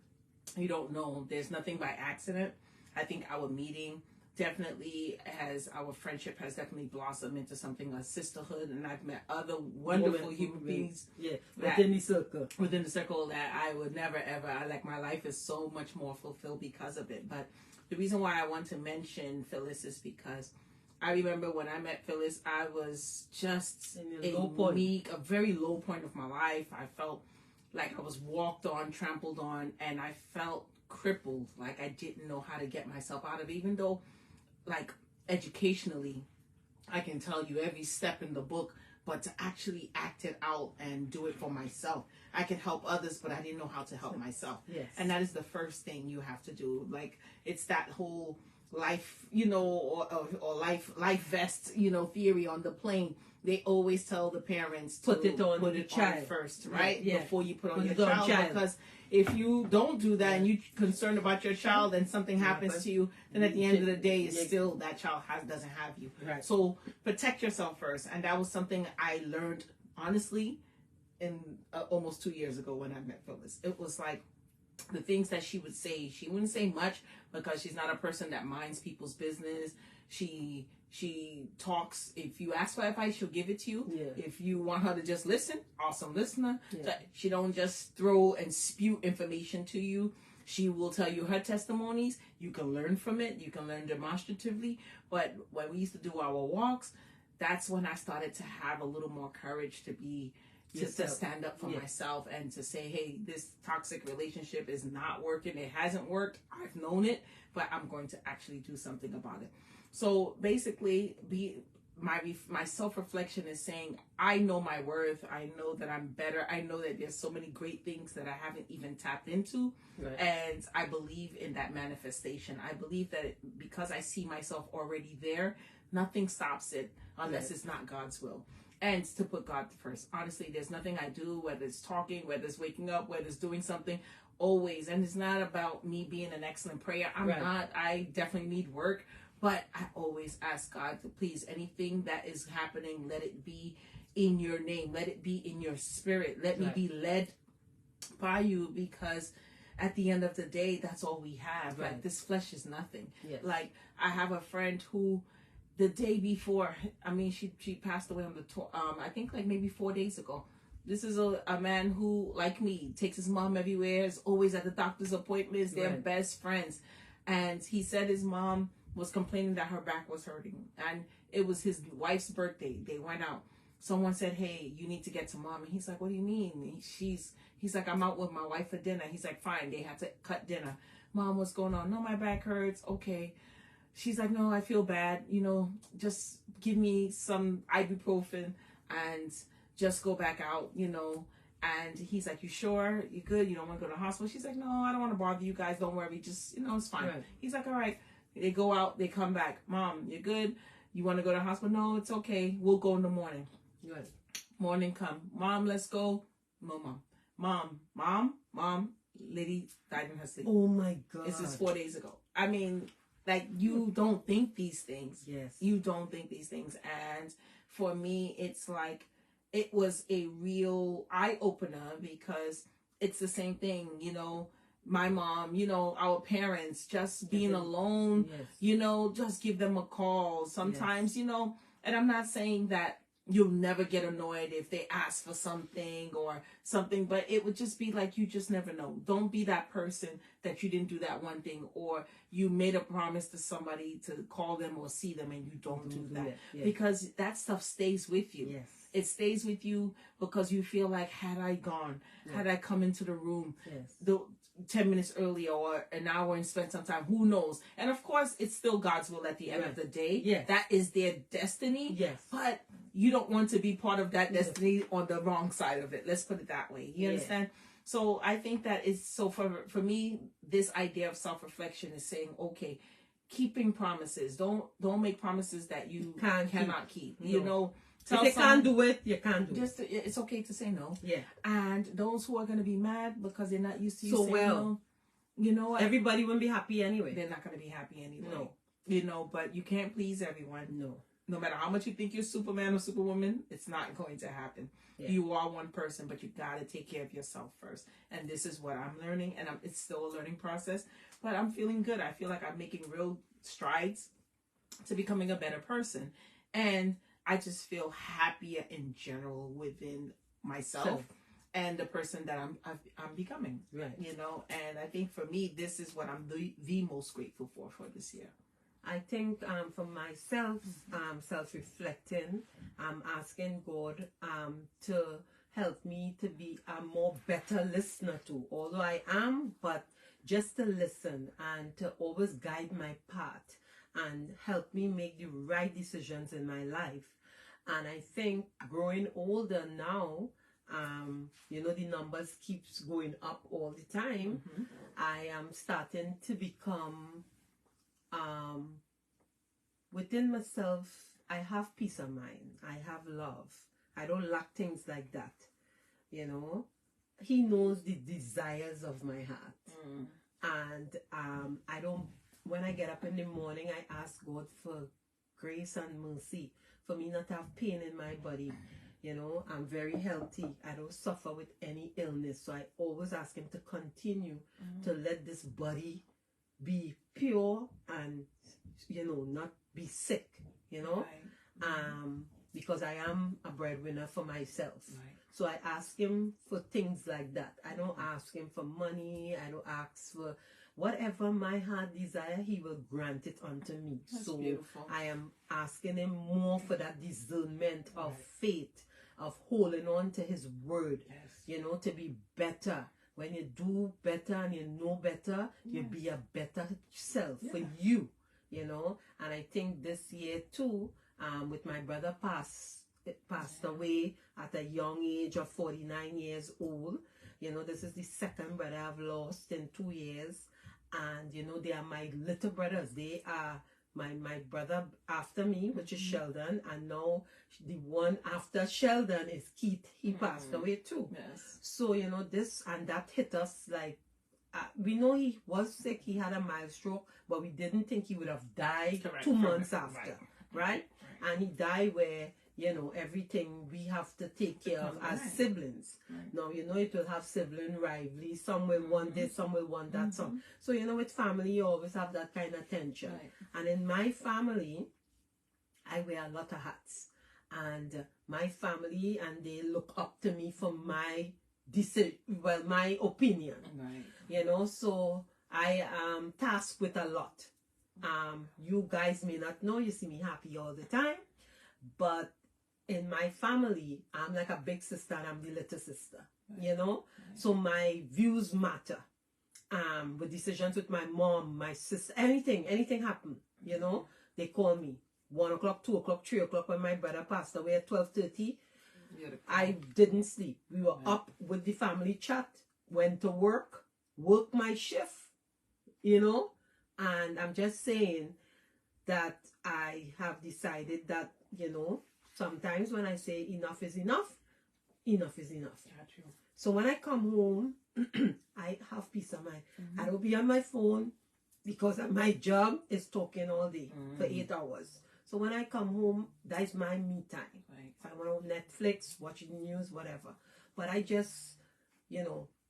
You don't know. There's nothing by accident. I think our meeting our friendship has definitely blossomed into something, a sisterhood, and I've met other wonderful human beings Within the circle. within the circle that I would never ever, my life is so much more fulfilled because of it. But the reason why I want to mention Phyllis is because I remember when I met Phyllis, I was just In a low point. a very low point of my life. I felt like I was walked on, trampled on, and I felt crippled, like I didn't know how to get myself out of it, even though, like, educationally, I can tell you every step in the book, but to actually act it out and do it for myself. I can help others, but I didn't know how to help myself. Yes. And that is the first thing you have to do. Like, it's that whole life, you know, or life vest, you know, theory on the plane. They always tell the parents to Put it on the on child first, right? Yeah. Before you put on Put your it on child. Because if you don't do that and you're concerned about your child and something happens to you, then at the end of the day, it's still that child doesn't have you. Right. So protect yourself first. And that was something I learned, honestly, in almost 2 years ago when I met Phyllis. It was like the things that she would say. She wouldn't say much because she's not a person that minds people's business. She talks. If you ask for advice, she'll give it to you. Yeah. If you want her to just listen, awesome listener. Yeah. She don't just throw and spew information to you. She will tell you her testimonies. You can learn from it. You can learn demonstratively. But when we used to do our walks, that's when I started to have a little more courage to be to stand up for myself and to say, hey, this toxic relationship is not working. It hasn't worked. I've known it, but I'm going to actually do something about it. So basically, my self-reflection is saying, I know my worth. I know that I'm better. I know that there's so many great things that I haven't even tapped into. Right. And I believe in that manifestation. I believe that because I see myself already there, nothing stops it unless it's not God's will. And to put God first. Honestly, there's nothing I do, whether it's talking, whether it's waking up, whether it's doing something, always. And it's not about me being an excellent prayer. I'm not. I definitely need work. But I always ask God to please, anything that is happening, let it be in your name. Let it be in your spirit. Let me be led by you, because at the end of the day, that's all we have. Like, this flesh is nothing. Yes. Like, I have a friend who, the day before, I mean, she passed away on the, I think like maybe 4 days ago. This is a man who, like me, takes his mom everywhere, is always at the doctor's appointments. They're best friends. And he said his mom was complaining that her back was hurting. And it was his wife's birthday. They went out. Someone said, hey, you need to get to mom. And he's like, what do you mean? He's like, I'm out with my wife for dinner. He's like, fine. They had to cut dinner. Mom, what's going on? No, my back hurts. Okay. She's like, no, I feel bad. You know, just give me some ibuprofen and just go back out, you know. And he's like, you sure? You good? You don't want to go to the hospital? She's like, no, I don't want to bother you guys. Don't worry. Just, you know, it's fine. Right. He's like, all right. They go out. They come back. Mom, you good? You want to go to the hospital? No, it's okay. We'll go in the morning. Good. Morning come. Mom, let's go. No, mom. Mom. Lady died in her sleep. Oh, my God. This is 4 days ago. I mean, like, you don't think these things. Yes. You don't think these things. And for me, it's like, it was a real eye-opener, because it's the same thing, you know. My mom, you know, our parents, just being alone, you know, just give them a call. Sometimes, you know, and I'm not saying that you'll never get annoyed if they ask for something or something, but it would just be like, you just never know. Don't be that person that you didn't do that one thing, or you made a promise to somebody to call them or see them and you don't do that. Because that stuff stays with you. Yes. It stays with you because you feel like, had I gone, had I come into the room, 10 minutes earlier or an hour and spent some time, who knows? And of course, it's still God's will at the end of the day. Yes. That is their destiny. Yes. But you don't want to be part of that destiny on the wrong side of it. Let's put it that way. You understand? So I think that is, so for me, this idea of self-reflection is saying, okay, keeping promises. Don't make promises that you cannot keep. No. You know, if you can't do it, you can't do it. It's okay to say no. Yeah. And those who are going to be mad because they're not used to you saying no, you know what? Everybody won't be happy anyway. They're not going to be happy anyway. No. You know, but you can't please everyone. No. No matter how much you think you're Superman or Superwoman, it's not going to happen. Yeah. You are one person, but you got to take care of yourself first. And this is what I'm learning, and it's still a learning process, but I'm feeling good. I feel like I'm making real strides to becoming a better person. And I just feel happier in general within myself and the person that I'm becoming. Right. You know, and I think for me, this is what I'm the most grateful for this year. I think for myself, self-reflecting, asking God to helped me to be a more better listener to, although I am, but just to listen and to always guide my path and help me make the right decisions in my life. And I think growing older now, the numbers keeps going up all the time. I am starting to become, within myself, I have peace of mind. I have love. I don't lack things like that. He knows the desires of my heart. And I don't, when I get up in the morning, I ask God for grace and mercy for me not to have pain in my body. I'm very healthy. I don't suffer with any illness. So I always ask him to continue to let this body be pure and, not be sick, because I am a breadwinner for myself. So I ask him for things like that. I don't ask him for money. I don't ask for whatever my heart desire, he will grant it unto me. That's so beautiful. I am asking him more for that discernment of faith, of holding on to his word, to be better. When you do better and you know better, you be a better self for you, And I think this year too, with my brother passed away at a young age of 49 years old. This is the second brother I've lost in 2 years. And, they are my little brothers. They are my brother after me, which is Sheldon. And now the one after Sheldon is Keith. He passed away too. Yes. So, this and that hit us like, we know he was sick. He had a mild stroke, but we didn't think he would have died 2 months after. Right? And he died where, everything we have to take care of as siblings. Now, it will have sibling rivalry. Some will want this, some will want that. Some. So, with family, you always have that kind of tension. And in my family, I wear a lot of hats. And my family, and they look up to me for my my opinion. So I am tasked with a lot. You guys may not know, you see me happy all the time, but in my family, I'm like a big sister and I'm the little sister, so my views matter. With decisions with my mom, my sister, anything happen, they call me 1 o'clock, 2 o'clock, 3 o'clock. When my brother passed away at 12:30, I didn't sleep. We were up with the family chat, went to work my shift, and I'm just saying that I have decided that, sometimes when I say enough is enough, enough is enough. So when I come home, I have peace of mind. I don't be on my phone because my job is talking all day for 8 hours. So when I come home, that's my me time. If I want to Netflix, watching the news, whatever. But I just,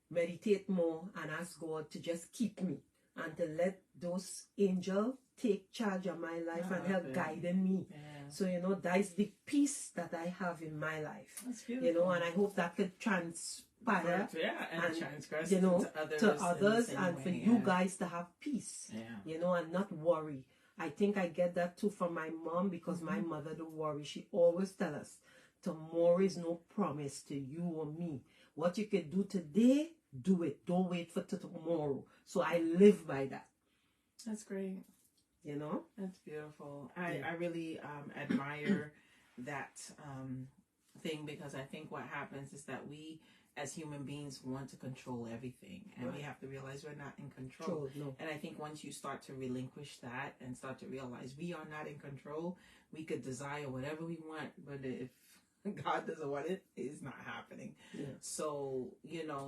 meditate more and ask God to just keep me and to let those angels take charge of my life and help guiding me. So, that's the peace that I have in my life. That's beautiful. And I hope that could transpire and transgress to others and for you guys to have peace, and not worry. I think I get that too from my mom because my mother don't worry. She always tell us, tomorrow is no promise to you or me. What you can do today, do it. Don't wait for tomorrow. So I live by that. That's great. That's beautiful. I really admire that thing, because I think what happens is that we as human beings want to control everything, and we have to realize we're not in control. And I think once you start to relinquish that and start to realize we are not in control, we could desire whatever we want, but if God doesn't want it, it's not happening. So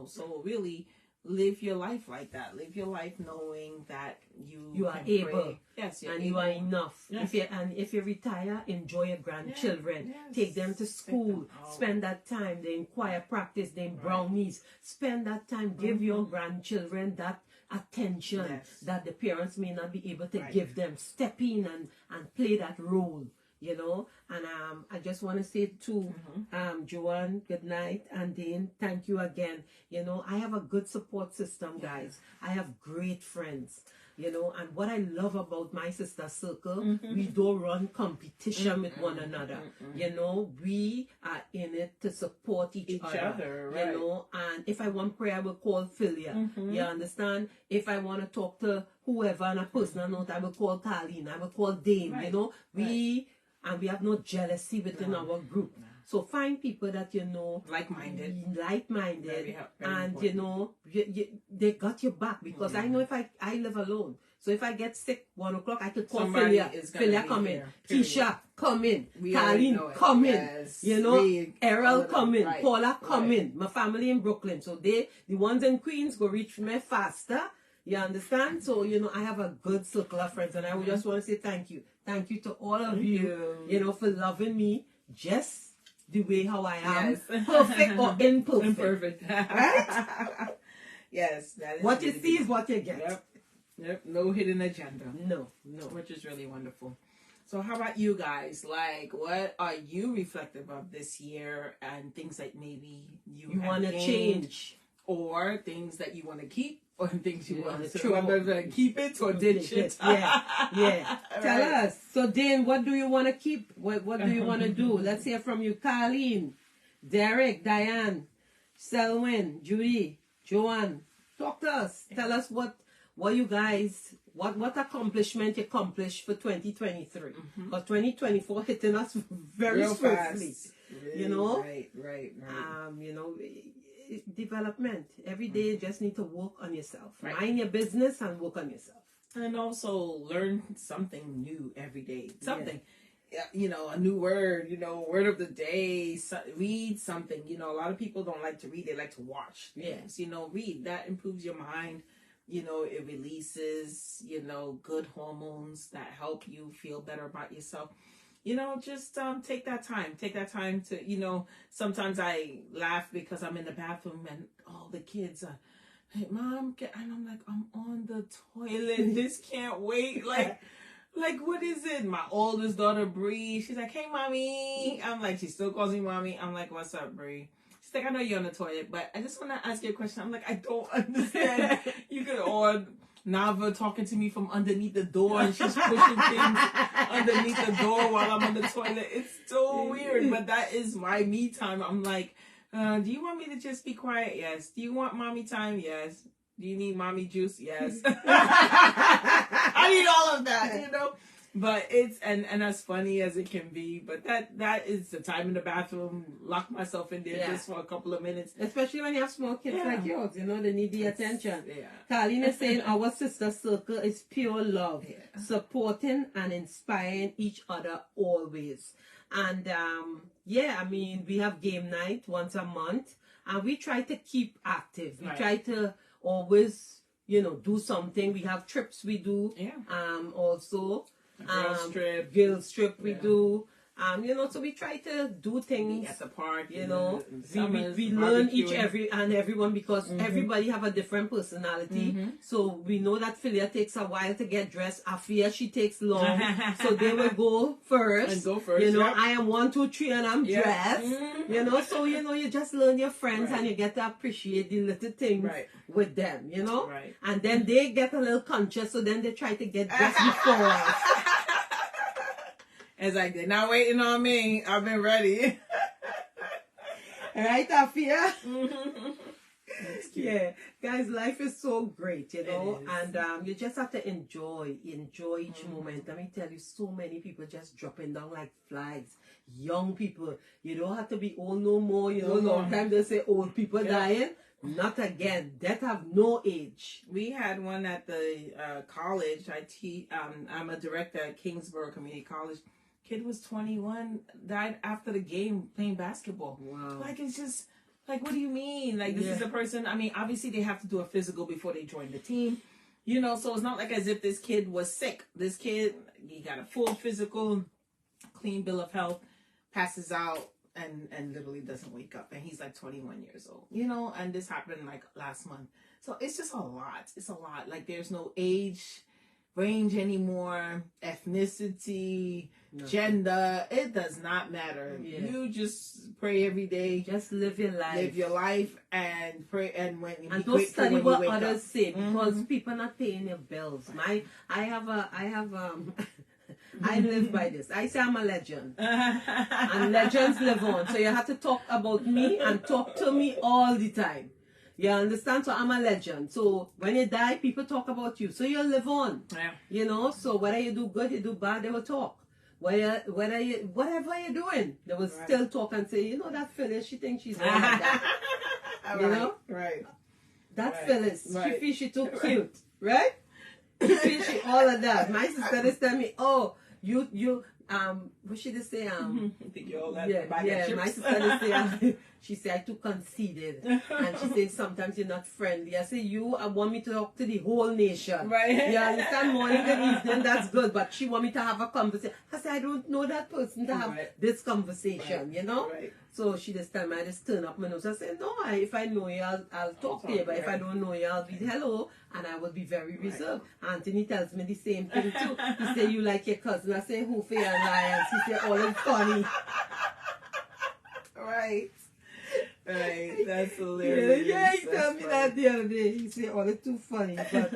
so really live your life like that. Live your life knowing that you are able. Pray. Yes, and you are enough. If you retire, enjoy your grandchildren. Take them to school. Spend that time. They choir practice. They brownies. Spend that time. Give your grandchildren that attention that the parents may not be able to give them. Step in and play that role. you know. And I just want to say to Joanne, good night, and Dane, thank you again. You know, I have a good support system, guys. I have great friends, you know, and what I love about my sister circle, we don't run competition with one another. You know, we are in it to support each other, right. you know. And if I want prayer, I will call Philia. You understand? If I want to talk to whoever on a personal note, I will call Carlene, I will call Dame, you know. We have no jealousy within our group. So find people that you know like-minded, very very and important. you know they got your back, because I know if I live alone, so if I get sick 1 o'clock, I could call Philia come in, Keisha come in, Carlene come in, you know, Errol come in, Paula come in, my family in Brooklyn, so the ones in Queens go reach me faster. You understand? So, you know, I have a good circle of friends, and I would just want to say thank you. Thank you to all of you, you know, for loving me just the way how I am. Yes. Perfect or imperfect. Right? Yes. That is what you see is what you get. Yep. No hidden agenda. No. Which is really wonderful. So how about you guys? Like, what are you reflective of this year, and things that maybe you want to change, or things that you want to keep, or things you want to keep it or ditch it? Yeah. Tell us. So, Dane, what do you want to keep? What do you want to do? Let's hear from you. Carlene, Derek, Diane, Selwyn, Judy, Joanne. Talk to us. Tell us what you guys, what accomplishment you accomplished for 2023. Because 2024 hitting us very swiftly. Really, you know? Right. You know, development. Every day you just need to work on yourself. Mind your business and work on yourself. And also learn something new every day. Something. Yeah. You know, a new word, you know, word of the day, read something. You know, a lot of people don't like to read, they like to watch things. You know, read. That improves your mind. You know, it releases, you know, good hormones that help you feel better about yourself. You know, just take that time. Take that time to, you know, sometimes I laugh because I'm in the bathroom and all the kids are, hey, Mom, and I'm like, I'm on the toilet. This can't wait. Like, what is it? My oldest daughter, Bree, she's like, hey, Mommy. I'm like, she still calls me Mommy. I'm like, what's up, Bree? She's like, I know you're on the toilet, but I just want to ask you a question. I'm like, I don't understand. You could, or Nava talking to me from underneath the door, and she's pushing things underneath the door while I'm on the toilet. It's so weird, but that is my me time. I'm like, do you want me to just be quiet? Yes. Do you want mommy time? Yes. Do you need mommy juice? Yes. I need all of that, you know? But it's, and as funny as it can be, but that is the time in the bathroom, lock myself in there just for a couple of minutes. Especially when you have small kids like yours, you know, they need the attention. Yeah. Carlene is saying our sister circle is pure love, supporting and inspiring each other always. And I mean, we have game night once a month, and we try to keep active. We try to always, you know, do something. We have trips we do. Also. Girls trip we do. You know, so we try to do things at the park, you know. We learn everyone because everybody have a different personality. So we know that Philia takes a while to get dressed. Afia, she takes long. So they will go first. You know, I am 1, 2, 3 and I'm dressed. You know, so you know, you just learn your friends and you get to appreciate the little things with them, you know. And then they get a little conscious, so then they try to get dressed before us. It's like, they're not waiting on me. I've been ready. Right, Afia? Yeah. Guys, life is so great, you know. And you just have to enjoy each moment. Let me tell you, so many people just dropping down like flies. Young people. You don't have to be old no more. You know, long time they say old people dying. Not again. Death have no age. We had one at the college. I'm a director at Kingsborough Community College. Kid was 21, died after the game playing basketball. Wow. Like, it's just, like, what do you mean? Like, this is a person, I mean, obviously they have to do a physical before they join the team. You know, so it's not like as if this kid was sick. This kid, he got a full physical, clean bill of health, passes out, and literally doesn't wake up. And he's like 21 years old. You know, and this happened like last month. So it's just a lot. It's a lot. Like, there's no age range anymore. Ethnicity, gender, it does not matter. Yeah. You just pray every day. Just live your life. Live your life and pray, and when And be don't grateful study when you what wake others up. say, because people not paying their bills. I have I live by this. I say I'm a legend. And legends live on. So you have to talk about me and talk to me all the time. You understand? So I'm a legend. So when you die, people talk about you. So you live on. Yeah. You know, so whether you do good, you do bad, they will talk. Whatever you're doing, they will still talk and say, you know, that Phyllis, she thinks she's like that. You know? Right. That Phyllis, she Right. feels she too cute. Right? She feels she all of that. My sister just tell me, oh, you what she just say I think you're all that yeah, bag of yeah. chips. My sister just say she say I too conceited, and she say sometimes you're not friendly. I say I want me to talk to the whole nation. Right. You understand? Morning and evening, that's good, but she want me to have a conversation. I say I don't know that person to have this conversation. You know. Right. So she just tell me, I just turn up my nose. I say, no, if I know you, I'll talk to you. But if I don't know you, I'll be hello. And I will be very reserved. Anthony tells me the same thing too. He say, you like your cousin. I say, who for your alliance? He say, all is funny. Right. Right. That's hilarious. Yeah, he That's told me funny. that the other day. He said, oh, it's too funny. But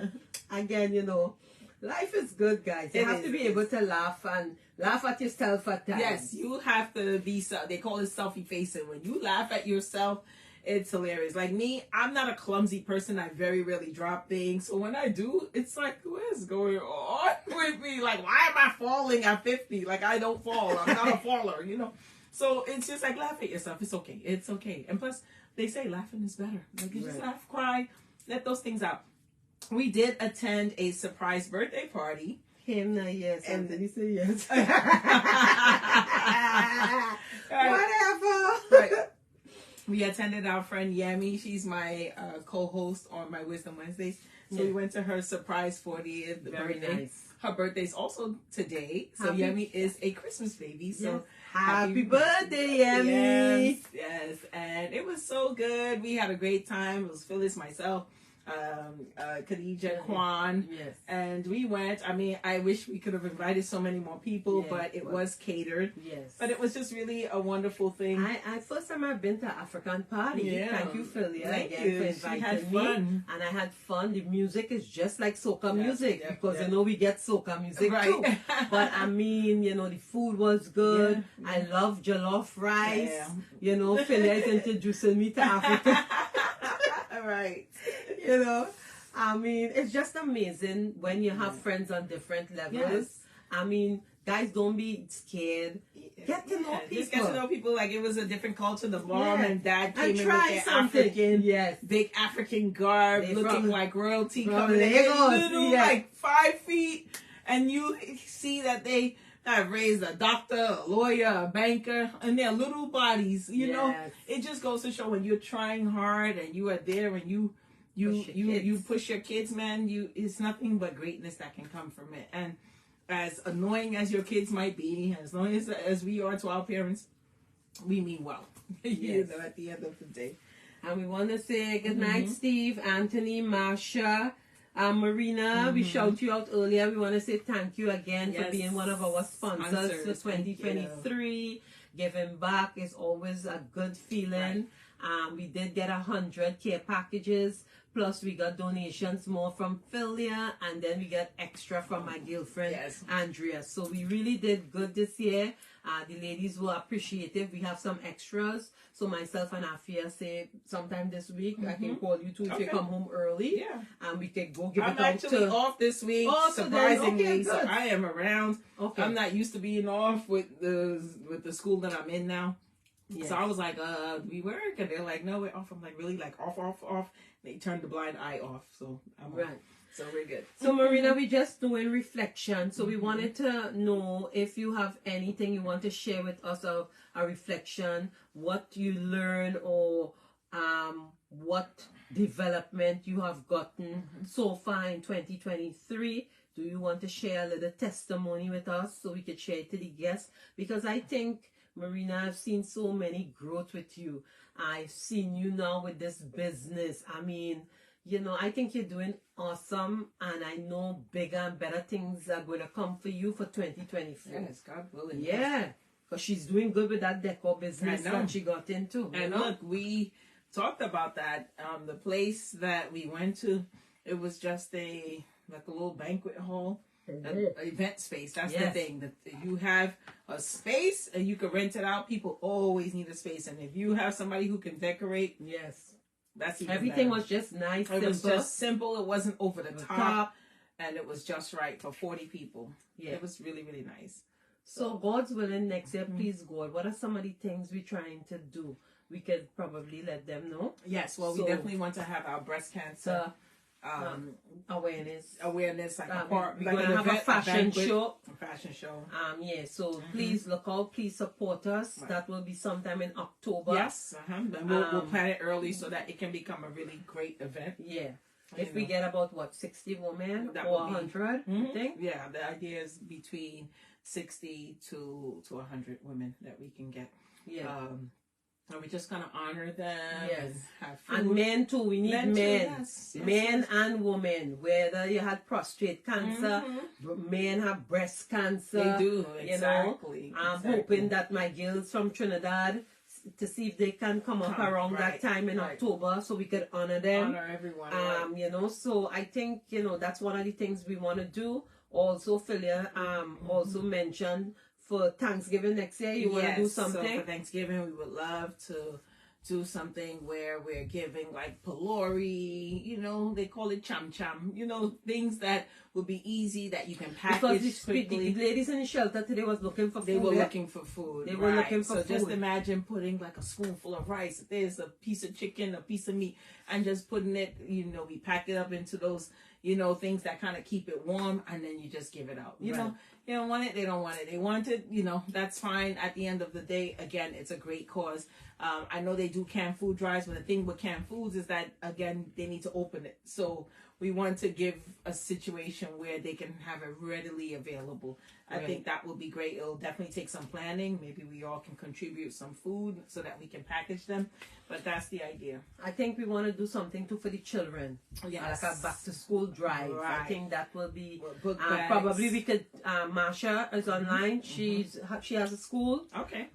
again, you know, life is good, guys. You have to be able to laugh and laugh at yourself at times. Yes, you have to be, they call it self-effacing. When you laugh at yourself, it's hilarious. Like me, I'm not a clumsy person. I very rarely drop things. So when I do, it's like, what is going on with me? Like, why am I falling at 50? Like, I don't fall. I'm not a faller, you know? So it's just like, laugh at yourself. It's okay. It's okay. And plus, they say laughing is better. Like, you just laugh, cry, let those things out. We did attend a surprise birthday party. Him, yes. And then he said yes. Whatever. Right. We attended our friend Yami. She's my co-host on my Wisdom Wednesdays. So we went to her surprise 40th birthday. Nice. Her birthday's also today. So Yami is a Christmas baby. So happy birthday, Yami. Yes. And it was so good. We had a great time. It was Phyllis, myself, Khadija, Kwan, and we went. I mean, I wish we could have invited so many more people, but it was catered. Yes, but it was just really a wonderful thing. I first time I've been to African party. Yeah. Thank you, Philia, Thank again you. for inviting She had me. fun. And I had fun. The music is just like soca music yeah, because you know we get soca music Right. too. But I mean, you know, the food was good. Yeah. I love jollof rice. Yeah. You know, Philia is introducing me to Africa. Right. You know, I mean, it's just amazing when you have friends on different levels. Yes. I mean, guys, don't be scared. Get to know people. Just get to know people. Like, it was a different culture. The mom and dad came And in try with their something. African, big African garb, They looking from- like royalty, from coming in Lagos, little, yeah. like 5 feet, and you see that they have raised a doctor, a lawyer, a banker, and their little bodies. You know, Yes. it just goes to show when you're trying hard and you are there and you push your kids, man. It's nothing but greatness that can come from it. And as annoying as your kids might be, as long as we are to our parents, we mean well. You know, at the end of the day. And we want to say good night, Steve, Anthony, Marsha, Marina. We shout you out earlier. We want to say thank you again for being one of our sponsors for 2023. Giving back is always a good feeling. We did get 100 care packages. Plus, we got donations more from Philia, and then we got extra from my girlfriend, Andrea. So we really did good this year. The ladies were appreciative. We have some extras. So myself and Afia say sometime this week, I can call you too if you come home early. Yeah. And we can go give I'm it out actually off this week, surprisingly. So I am around. Okay. I'm not used to being off with the school that I'm in now. Yes. So I was like, we work? And they're like, no, we're off. I'm like, really? Like, off. They turned the blind eye off. So I'm right. So we're good. So Marina, we just doing reflection. So we wanted to know if you have anything you want to share with us of a reflection, what you learned or what development you have gotten so far in 2023. Do you want to share a little testimony with us so we could share it to the guests? Because I think, Marina, I've seen so many growth with you. I've seen you now with this business. I mean, you know, I think you're doing awesome, and I know bigger and better things are going to come for you for 2024. Yes, God willing. Yeah, because she's doing good with that decor business I know. that she got into. And look, we talked about that. The place that we went to, it was just a little banquet hall, a event space. That's the thing. That you have a space and you can rent it out. People always need a space, and if you have somebody who can decorate, yes, that's even everything better. was just nice. It was simple. just simple. It wasn't over the top, and it was just right for 40 people. Yeah, it was really, really nice. So God's willing, next year, please God, what are some of the things we're trying to do? We could probably let them know. Yes, well, we definitely want to have our breast cancer awareness, like a we're like gonna have a fashion show. Yeah, so please look out, please support us. Right. That will be sometime in October. Yes, and we'll plan it early so that it can become a really great event. Yeah. If we get about 60 women that or 100, I think. Yeah, the idea is between 60 to 100 women that we can get. Yeah. And we're just gonna honor them. Yes. And have food. And men too. We need men. Too, yes. Men and women. Whether you had prostate cancer, men have breast cancer. They do, exactly. You know? I'm hoping that my girls from Trinidad, to see if they can come up around that time in October, so we could honor them. Honor everyone. You know, so I think, you know, that's one of the things we want to do. Also, Philia, also mentioned for Thanksgiving next year, you want to do something? So for Thanksgiving, we would love to do something where we're giving like pylori, you know, they call it cham cham, you know, things that would be easy that you can package quickly. The ladies in the shelter today was looking for food. They were looking for food. They were looking for food. So just imagine putting like a spoonful of rice. There's a piece of chicken, a piece of meat, and just putting it, you know, we pack it up into those, you know, things that kind of keep it warm, and then you just give it out. You know, they don't want it, they don't want it. They want it, you know, that's fine. At the end of the day, again, it's a great cause. I know they do canned food drives, but the thing with canned foods is that, again, they need to open it. So we want to give a situation where they can have it readily available. I think that will be great. It'll definitely take some planning. Maybe we all can contribute some food so that we can package them. But that's the idea. I think we want to do something too for the children. Yes. Like a back to school drive. Right. I think that will be probably we could Marsha is online. She has a school. Okay.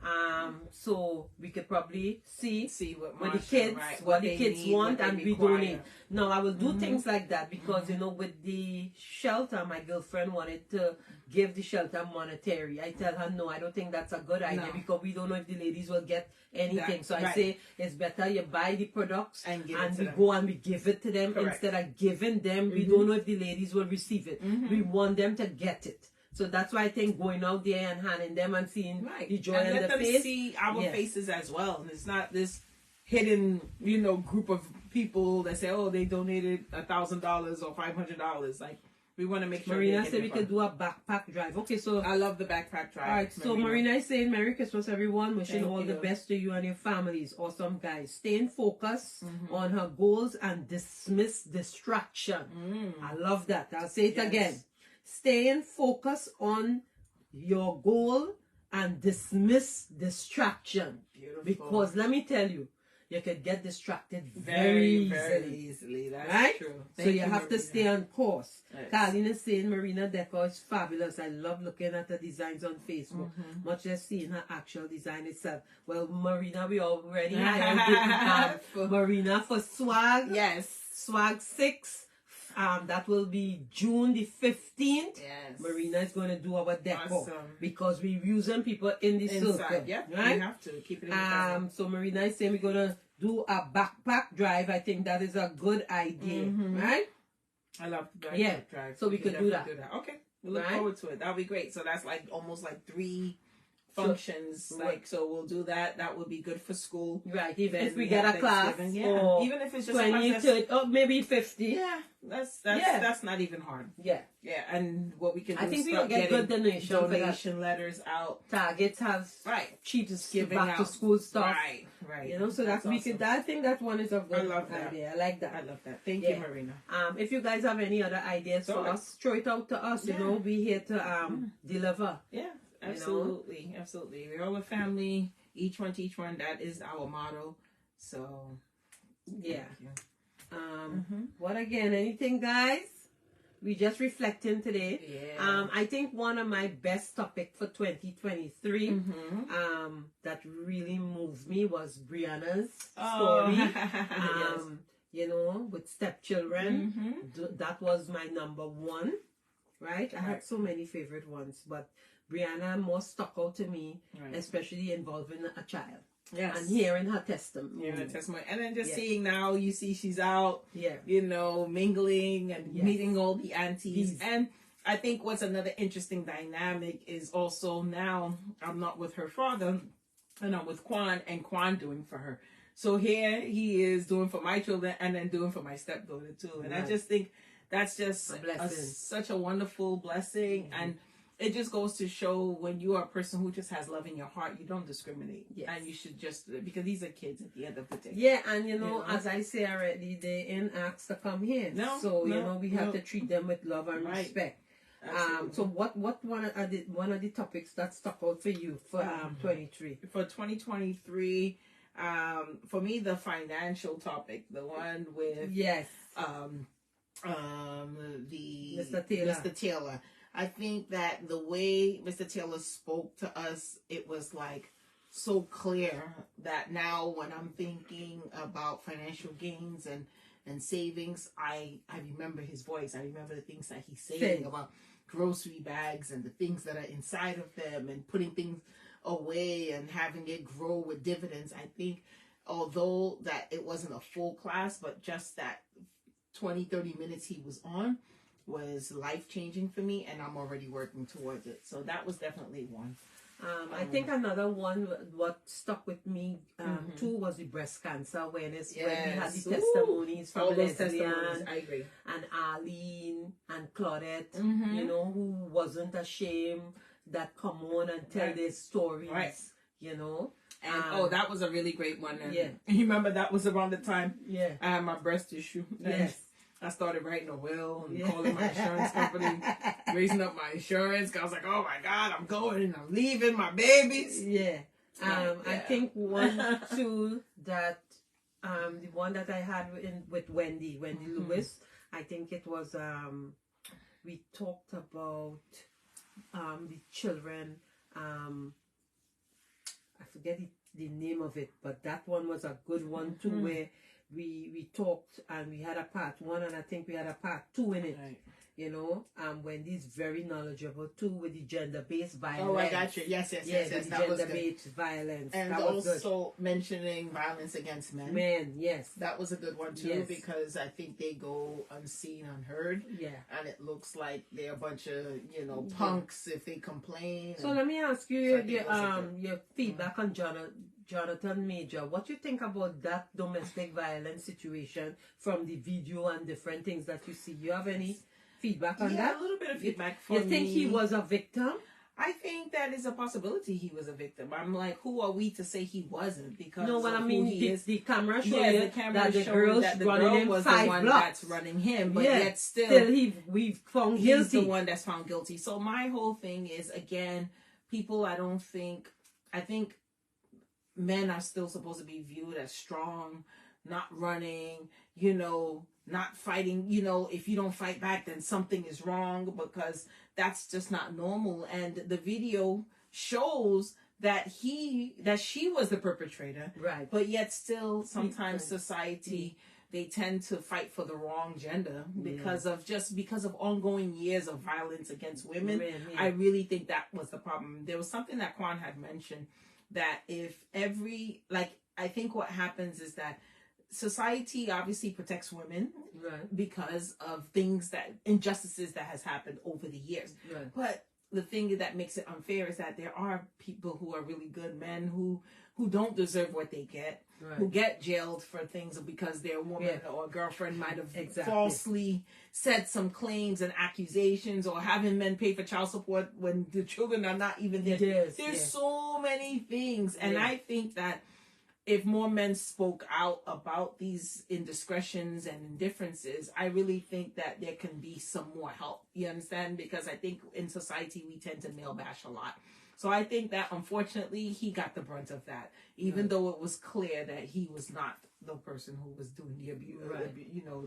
So we could probably see what the kids what the kids need, want, and we donate. No, I will do things like that because Mm-hmm. you know, with the shelter, my girlfriend wanted to give the shelter monetary. I tell her no, I don't think that's a good idea because we don't know if the ladies will get anything. So I say it's better you buy the products and we go and we give it to them. Correct. Instead of giving them. We don't know if the ladies will receive it. We want them to get it. So that's why I think going out there and handing them and seeing the joy and in let the them face. see our faces as well. And it's not this hidden, you know, group of people that say, oh, they donated $1,000 or $500. Like, we want to make sure. Marina said we could do a backpack drive. Okay, so I love the backpack drive. All right, so Marina is saying Merry Christmas, everyone. Wishing all the you. best to you and your families. Awesome, guys. Staying focused on her goals and dismiss distraction. I love that. I'll say it again. Staying focused on your goal and dismiss distraction. Beautiful. Because let me tell you, you could get distracted very very easily. That's right? true. So you have to stay on course. Yes. Carlene is saying Marina Decor is fabulous. I love looking at her designs on Facebook. Much less seeing her actual design itself. Well, Marina, we already hired Marina for swag. Yes. Swag 6. That will be June the 15th. Yes. Marina is going to do our decor. Awesome. Because we're using people in the circle. Yeah, right? We have to keep it in the So Marina is saying we're going to do a backpack drive. I think that is a good idea. Right? I love the backpack drive. So we could do that. Okay. We look forward to it. That'll be great. So that's like almost like 3 functions, so we'll do that. That will be good for school, right? Even if we get a class, or even if it's just 20, 30, or maybe 50. Yeah, that's not even hard. Yeah. And what we can do, I think is we start will get good donation letters out. Targets have cheap giving back to school stuff, right. You know, so that's we could. I think that one is a good idea. I like that. I love that. Thank you, Marina. If you guys have any other ideas for us, throw it out to us. You know, we here to deliver. Yeah. Absolutely, absolutely. We're all a family, each one to each one. That is our motto. So, yeah. What again? Anything, guys? We just reflecting today. Yeah. I think one of my best topic for 2023 that really moved me was Brianna's story. Yes. You know, with stepchildren. That was my number one, right? I had so many favorite ones, but Brianna more stuck out to me, especially involving a child. Yes. And hearing her testimony. Hearing her testimony. And then just seeing now, you see she's out, you know, mingling and meeting all the aunties. And I think what's another interesting dynamic is also now I'm not with her father and I'm with Quan, and Quan doing for her. So here he is doing for my children and then doing for my stepdaughter too. And I just think that's just such a wonderful blessing. And it just goes to show when you are a person who just has love in your heart, you don't discriminate. And you should just, because these are kids at the end of the day. Yeah, and you know, as I say already, they ain't asked to come here. You know, we have to treat them with love and respect. So what one of the topics that stuck out for you for 23? For 2023, for me, the financial topic, the one with Mr. Taylor. I think that the way Mr. Taylor spoke to us, it was like so clear that now when I'm thinking about financial gains and savings, I remember his voice. I remember the things that he's saying about grocery bags and the things that are inside of them and putting things away and having it grow with dividends. I think although that it wasn't a full class, but just that 20-30 minutes he was on was life-changing for me, and I'm already working towards it. So that was definitely one. I think another one, what stuck with me too, was the breast cancer awareness. When we had the testimonies from Leslie I agree. and Arlene and Claudette, you know, who wasn't ashamed, that come on and tell their stories, you know. And that was a really great one. And you remember that was around the time I had my breast issue. I started writing a will and calling my insurance company, raising up my insurance. Cause I was like, oh my God, I'm going and I'm leaving my babies. I think one too that the one that I had with Wendy Lewis, I think it was we talked about the children. I forget the name of it, but that one was a good one too, where we talked and we had a part 1 and I think we had a part 2 in it. You know, Wendy's very knowledgeable too with the gender-based violence. Oh, I got you. Yes. The gender-based violence. And that also mentioning violence against men. Men, yes. That was a good one too, because I think they go unseen, unheard. And it looks like they're a bunch of, you know, punks if they complain. So let me ask you your feedback on Jonathan Major. What you think about that domestic violence situation from the video and different things that you see? You have any feedback on that? A little bit of feedback for me. You think he was a victim? I think that is a possibility he was a victim. I'm like, who are we to say he wasn't? Because no, what I mean, the camera showed the camera showed that the girl was the one that's running him, but yet still we've found he's guilty. the one that's found guilty. So my whole thing is, again, people, I think men are still supposed to be viewed as strong, not running, you know, not fighting. You know, if you don't fight back, then something is wrong, because that's just not normal. And the video shows that she was the perpetrator, right? But yet still, sometimes society, they tend to fight for the wrong gender because of ongoing years of violence against women. I really think that was the problem. There was something that Quan had mentioned, that I think what happens is that society obviously protects women because of injustices that has happened over the years. But the thing that makes it unfair is that there are people who are really good men who don't deserve what they get, who get jailed for things because their woman or girlfriend might have falsely said some claims and accusations, or having men pay for child support when the children are not even there. There's so many things. And I think that if more men spoke out about these indiscretions and indifferences, I really think that there can be some more help. You understand? Because I think in society we tend to male bash a lot. So I think that unfortunately he got the brunt of that, even though it was clear that he was not the person who was doing the abuse. Right. You know,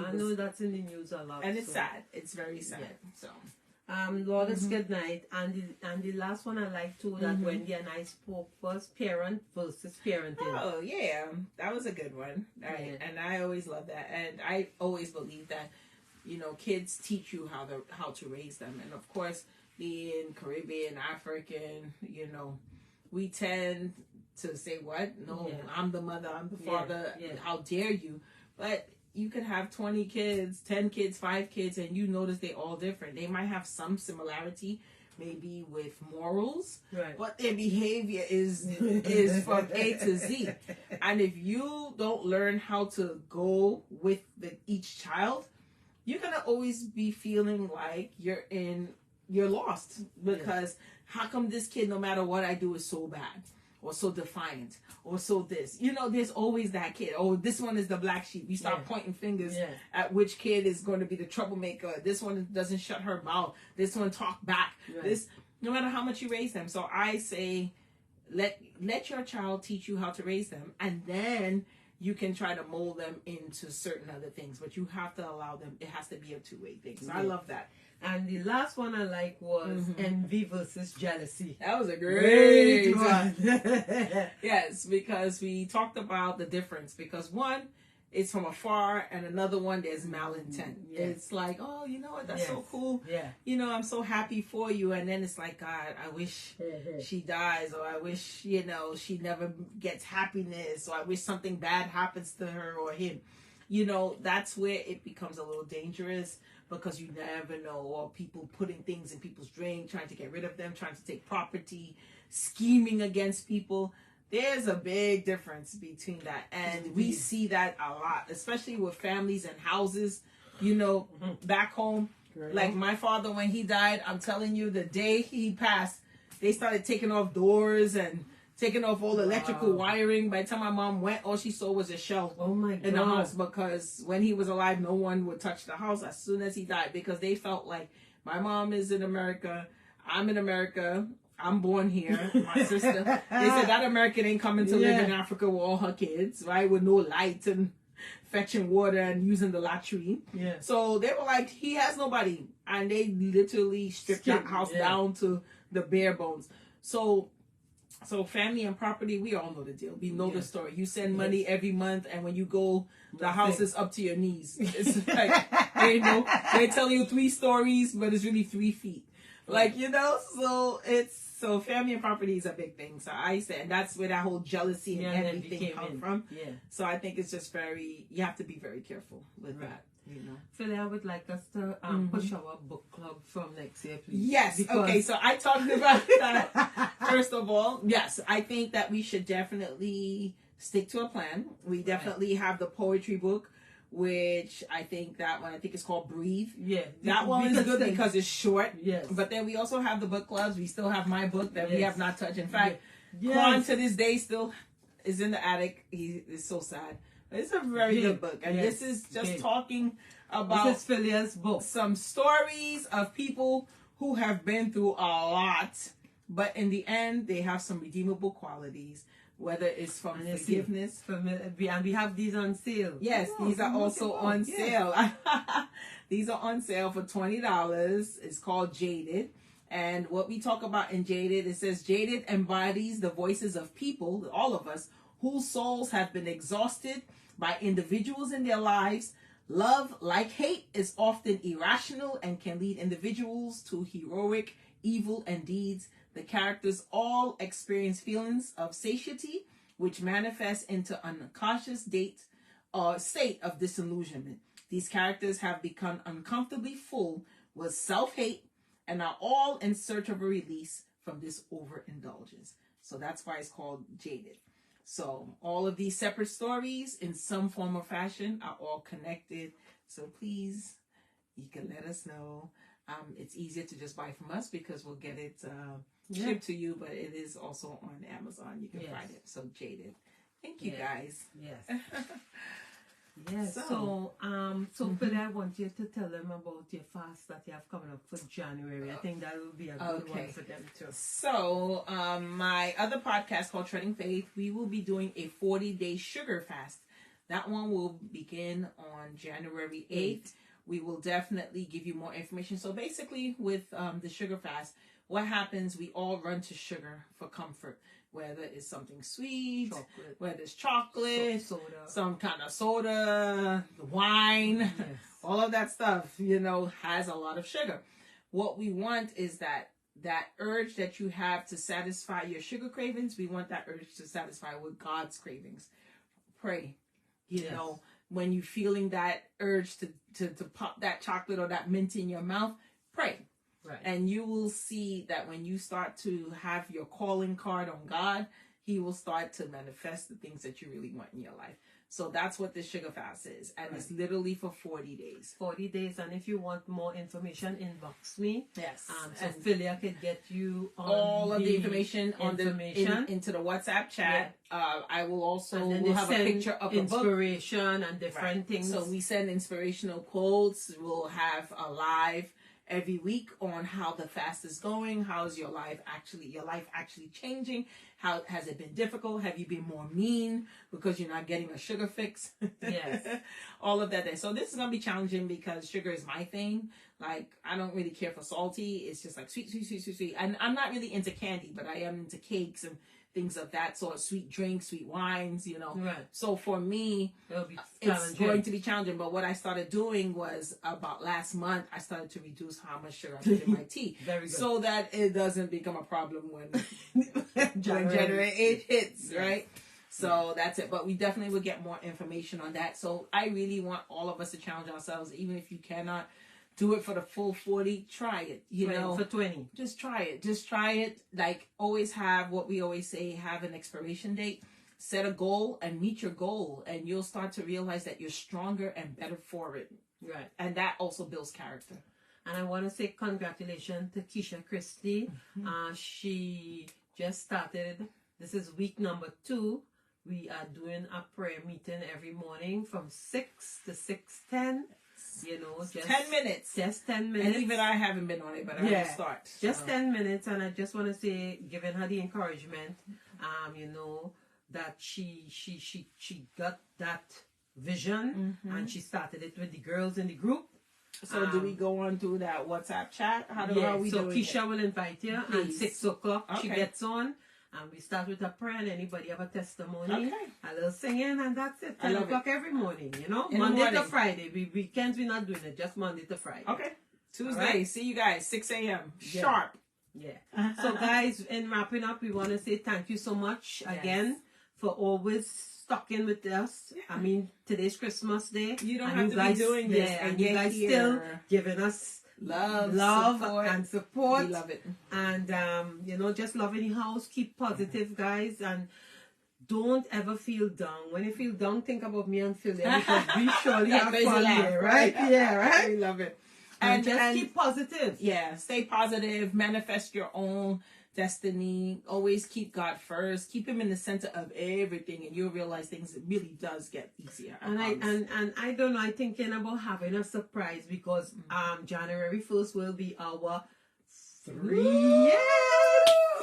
I know that's in the news a lot. and it's sad. It's very sad. Yeah. So. Lord is good night, and the last one I like too that Wendy and I spoke was parent versus parenting. Oh yeah, that was a good one. Right, and I always love that, and I always believe that, you know, kids teach you how to raise them, and of course, being Caribbean, African, you know, we tend to say, "What? No, I'm the mother, I'm the father. How dare you?" But you could have 20 kids, 10 kids, 5 kids, and you notice they're all different. They might have some similarity, maybe with morals, but their behavior is from A to Z. And if you don't learn how to go with each child, you're gonna always be feeling like you're lost, because how come this kid, no matter what I do, is so bad? Or so defiant, or so this. You know, there's always that kid. Oh, this one is the black sheep. You start pointing fingers at which kid is going to be the troublemaker. This one doesn't shut her mouth. This one talk back. This, no matter how much you raise them. So I say, let your child teach you how to raise them, and then you can try to mold them into certain other things. But you have to allow them. It has to be a two-way thing. So I love that. And the last one I like was envy versus jealousy. That was a great one. Yes, because we talked about the difference. Because one is from afar, and another one there's malintent. It's like, oh, you know what? That's so cool. Yeah. You know, I'm so happy for you. And then it's like, God, I wish she dies, or I wish, you know, she never gets happiness, or I wish something bad happens to her or him. You know, that's where it becomes a little dangerous. Because you never know, or people putting things in people's drain, trying to get rid of them, trying to take property, scheming against people. There's a big difference between that. And we see that a lot, especially with families and houses, you know, back home. Like my father, when he died, I'm telling you, the day he passed, they started taking off doors and taking off all the electrical wiring. By the time my mom went, all she saw was a shelf in the house, because when he was alive, no one would touch the house as soon as he died, because they felt like, my mom is in America, I'm in America, I'm born here, my sister. They said that American ain't coming to live in Africa with all her kids, right? With no light and fetching water and using the latrine. So they were like, he has nobody. And they literally stripped that house down to the bare bones. So family and property, we all know the deal. We know the story. You send money every month, and when you go, the house is up to your knees. It's like, they're telling you 3 stories, but it's really 3 feet. Like, you know, so family and property is a big thing. So I said, and that's where that whole jealousy and everything come from. So I think it's just you have to be very careful with that. You know, Philly, I would like us to push our book club from next year, please. Yes. Okay. So I talked about that. First of all, yes, I think that we should definitely stick to a plan. We definitely have the poetry book, which I think is called Breathe. That one is good because it's short. But then we also have the book clubs. We still have my book that we have not touched. In fact, Quan to this day still is in the attic. He is so sad. It's a very good book, and this is just talking about Philia's book. Some stories of people who have been through a lot, but in the end, they have some redeemable qualities. Whether it's from forgiveness, and we have these on sale. Yes, these are also on sale. These are on sale for $20. It's called Jaded. And what we talk about in Jaded, it says Jaded embodies the voices of people, all of us, whose souls have been exhausted by individuals in their lives. Love, like hate, is often irrational and can lead individuals to heroic evil and deeds. The characters all experience feelings of satiety, which manifests into unconscious state of disillusionment. These characters have become uncomfortably full with self-hate and are all in search of a release from this overindulgence. So that's why it's called Jaded. So all of these separate stories in some form or fashion are all connected. So please, you can let us know. It's easier to just buy from us because we'll get it shipped to you, but it is also on Amazon. You can find it. So Jaded. Thank you guys. Yes. Yes. So, Philly, I want you to tell them about your fast that you have coming up for January. I think that will be a good one for them too. So, my other podcast called Treading Faith, we will be doing a 40-day sugar fast. That one will begin on January 8th. We will definitely give you more information. So basically, with the sugar fast, what happens? We all run to sugar for comfort. Whether it's something sweet, whether it's chocolate, soda, some kind of soda, wine, all of that stuff, has a lot of sugar. What we want is that urge that you have to satisfy your sugar cravings, we want that urge to satisfy with God's cravings. Pray. When you're feeling that urge to pop that chocolate or that mint in your mouth, pray. Right. And you will see that when you start to have your calling card on God, He will start to manifest the things that you really want in your life. So that's what this sugar fast is. And it's literally for 40 days. 40 days. And if you want more information, inbox me. Yes. So Philia could get you on all of the information into the WhatsApp chat. Yeah. I will also we'll have a picture of the inspiration and different things. So we send inspirational quotes. We'll have a live every week on how the fast is going. How is your life actually changing? How has it been difficult? Have you been more mean because you're not getting a sugar fix? Yes. All of that. So this is going to be challenging because sugar is my thing. Like, I don't really care for salty. It's just like sweet, sweet, sweet, sweet, sweet. And I'm not really into candy, but I am into cakes and things of that sort, sweet drinks, sweet wines, Right. So for me, it's going to be challenging. But what I started doing was about last month, I started to reduce how much sugar I put in my tea. Very good. So that it doesn't become a problem when January 8th hits, right? So that's it. But we definitely will get more information on that. So I really want all of us to challenge ourselves, even if you cannot do it for the full 40, try it, for 20. Just try it. Like, always have what we always say, have an expiration date. Set a goal and meet your goal, and you'll start to realize that you're stronger and better for it. Right. And that also builds character. And I want to say congratulations to Keisha Christie. She just started. This is week number 2. We are doing a prayer meeting every morning from 6 to 6:10. Just 10 minutes. Just 10 minutes. And even I haven't been on it, but I will start. Just 10 minutes. And I just want to say, giving her the encouragement, that she got that vision and she started it with the girls in the group. So do we go on to that WhatsApp chat? How are we doing Keisha will invite you, and 6 o'clock she Okay. gets on. And we start with a prayer, and anybody have a testimony, Okay. a little singing, and that's it. 10 love o'clock every morning, In the Monday to morning. Friday. Weekends, we're not doing it, just Monday to Friday. Okay. Tuesday. All right. See you guys, 6 a.m. Yeah. Sharp. Yeah. So, guys, in wrapping up, we want to say thank you so much again for always sticking with us. Yeah. I mean, today's Christmas Day. You don't and have to guys, be doing this. and you guys still giving us love and support. We love it. And, just love in the house. Keep positive, guys. And don't ever feel down. When you feel down, think about me and Philia, because we surely have fun here, right? Yeah, right? We love it. And just keep positive. Yeah, stay positive. Manifest your own destiny. Always keep God first. Keep Him in the center of everything, and you'll realize things really does get easier. And I don't know. I'm thinking about having a surprise because January 1st will be our 3 years.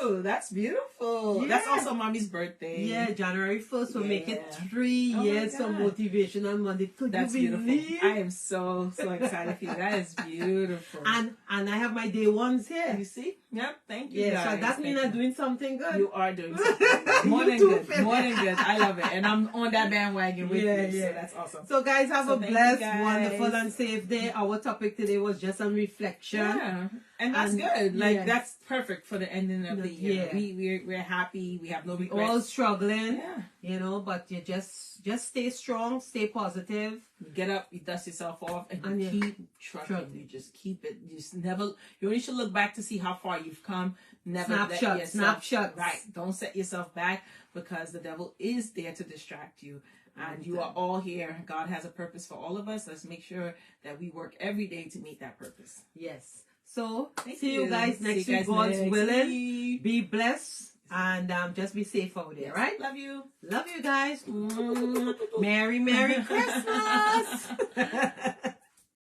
Ooh, that's beautiful. Yeah. That's also Mommy's birthday. Yeah, January 1st will make it Yeah. 3 Oh my years of God. Motivational Monday. Could That's you beautiful. believe? I am so excited for you. That is beautiful. And I have my day ones here. You see? Yep. Thank you. Yeah, so guys. that means Thank I'm doing something good. You are doing something more You than too, good. Phil. More than good. I love it, and I'm on that bandwagon with Yeah, you. yeah. So that's awesome. So guys, have So a thank you, blessed, guys. wonderful, and safe day. Our topic today was just some reflection. Yeah, and that's And, good. Like yeah. that's perfect for the ending of the year. Yeah. We're happy. We have no We regrets. all struggling, Yeah. but you just stay strong, stay positive. You get up, you dust yourself off, and And you you keep trucking. trucking. You just keep it. You just never. You only should look back to see how far you've come. Never let Snapshots. yourself. Right. Don't set yourself back because the devil is there to distract you. And you are all here. God has a purpose for all of us. Let's make sure that we work every day to meet that purpose. Yes. So Thank see you guys See next you week, guys God's next willing. week. Be blessed. And just be safe out there, right? Love you. Love you guys. Merry Christmas.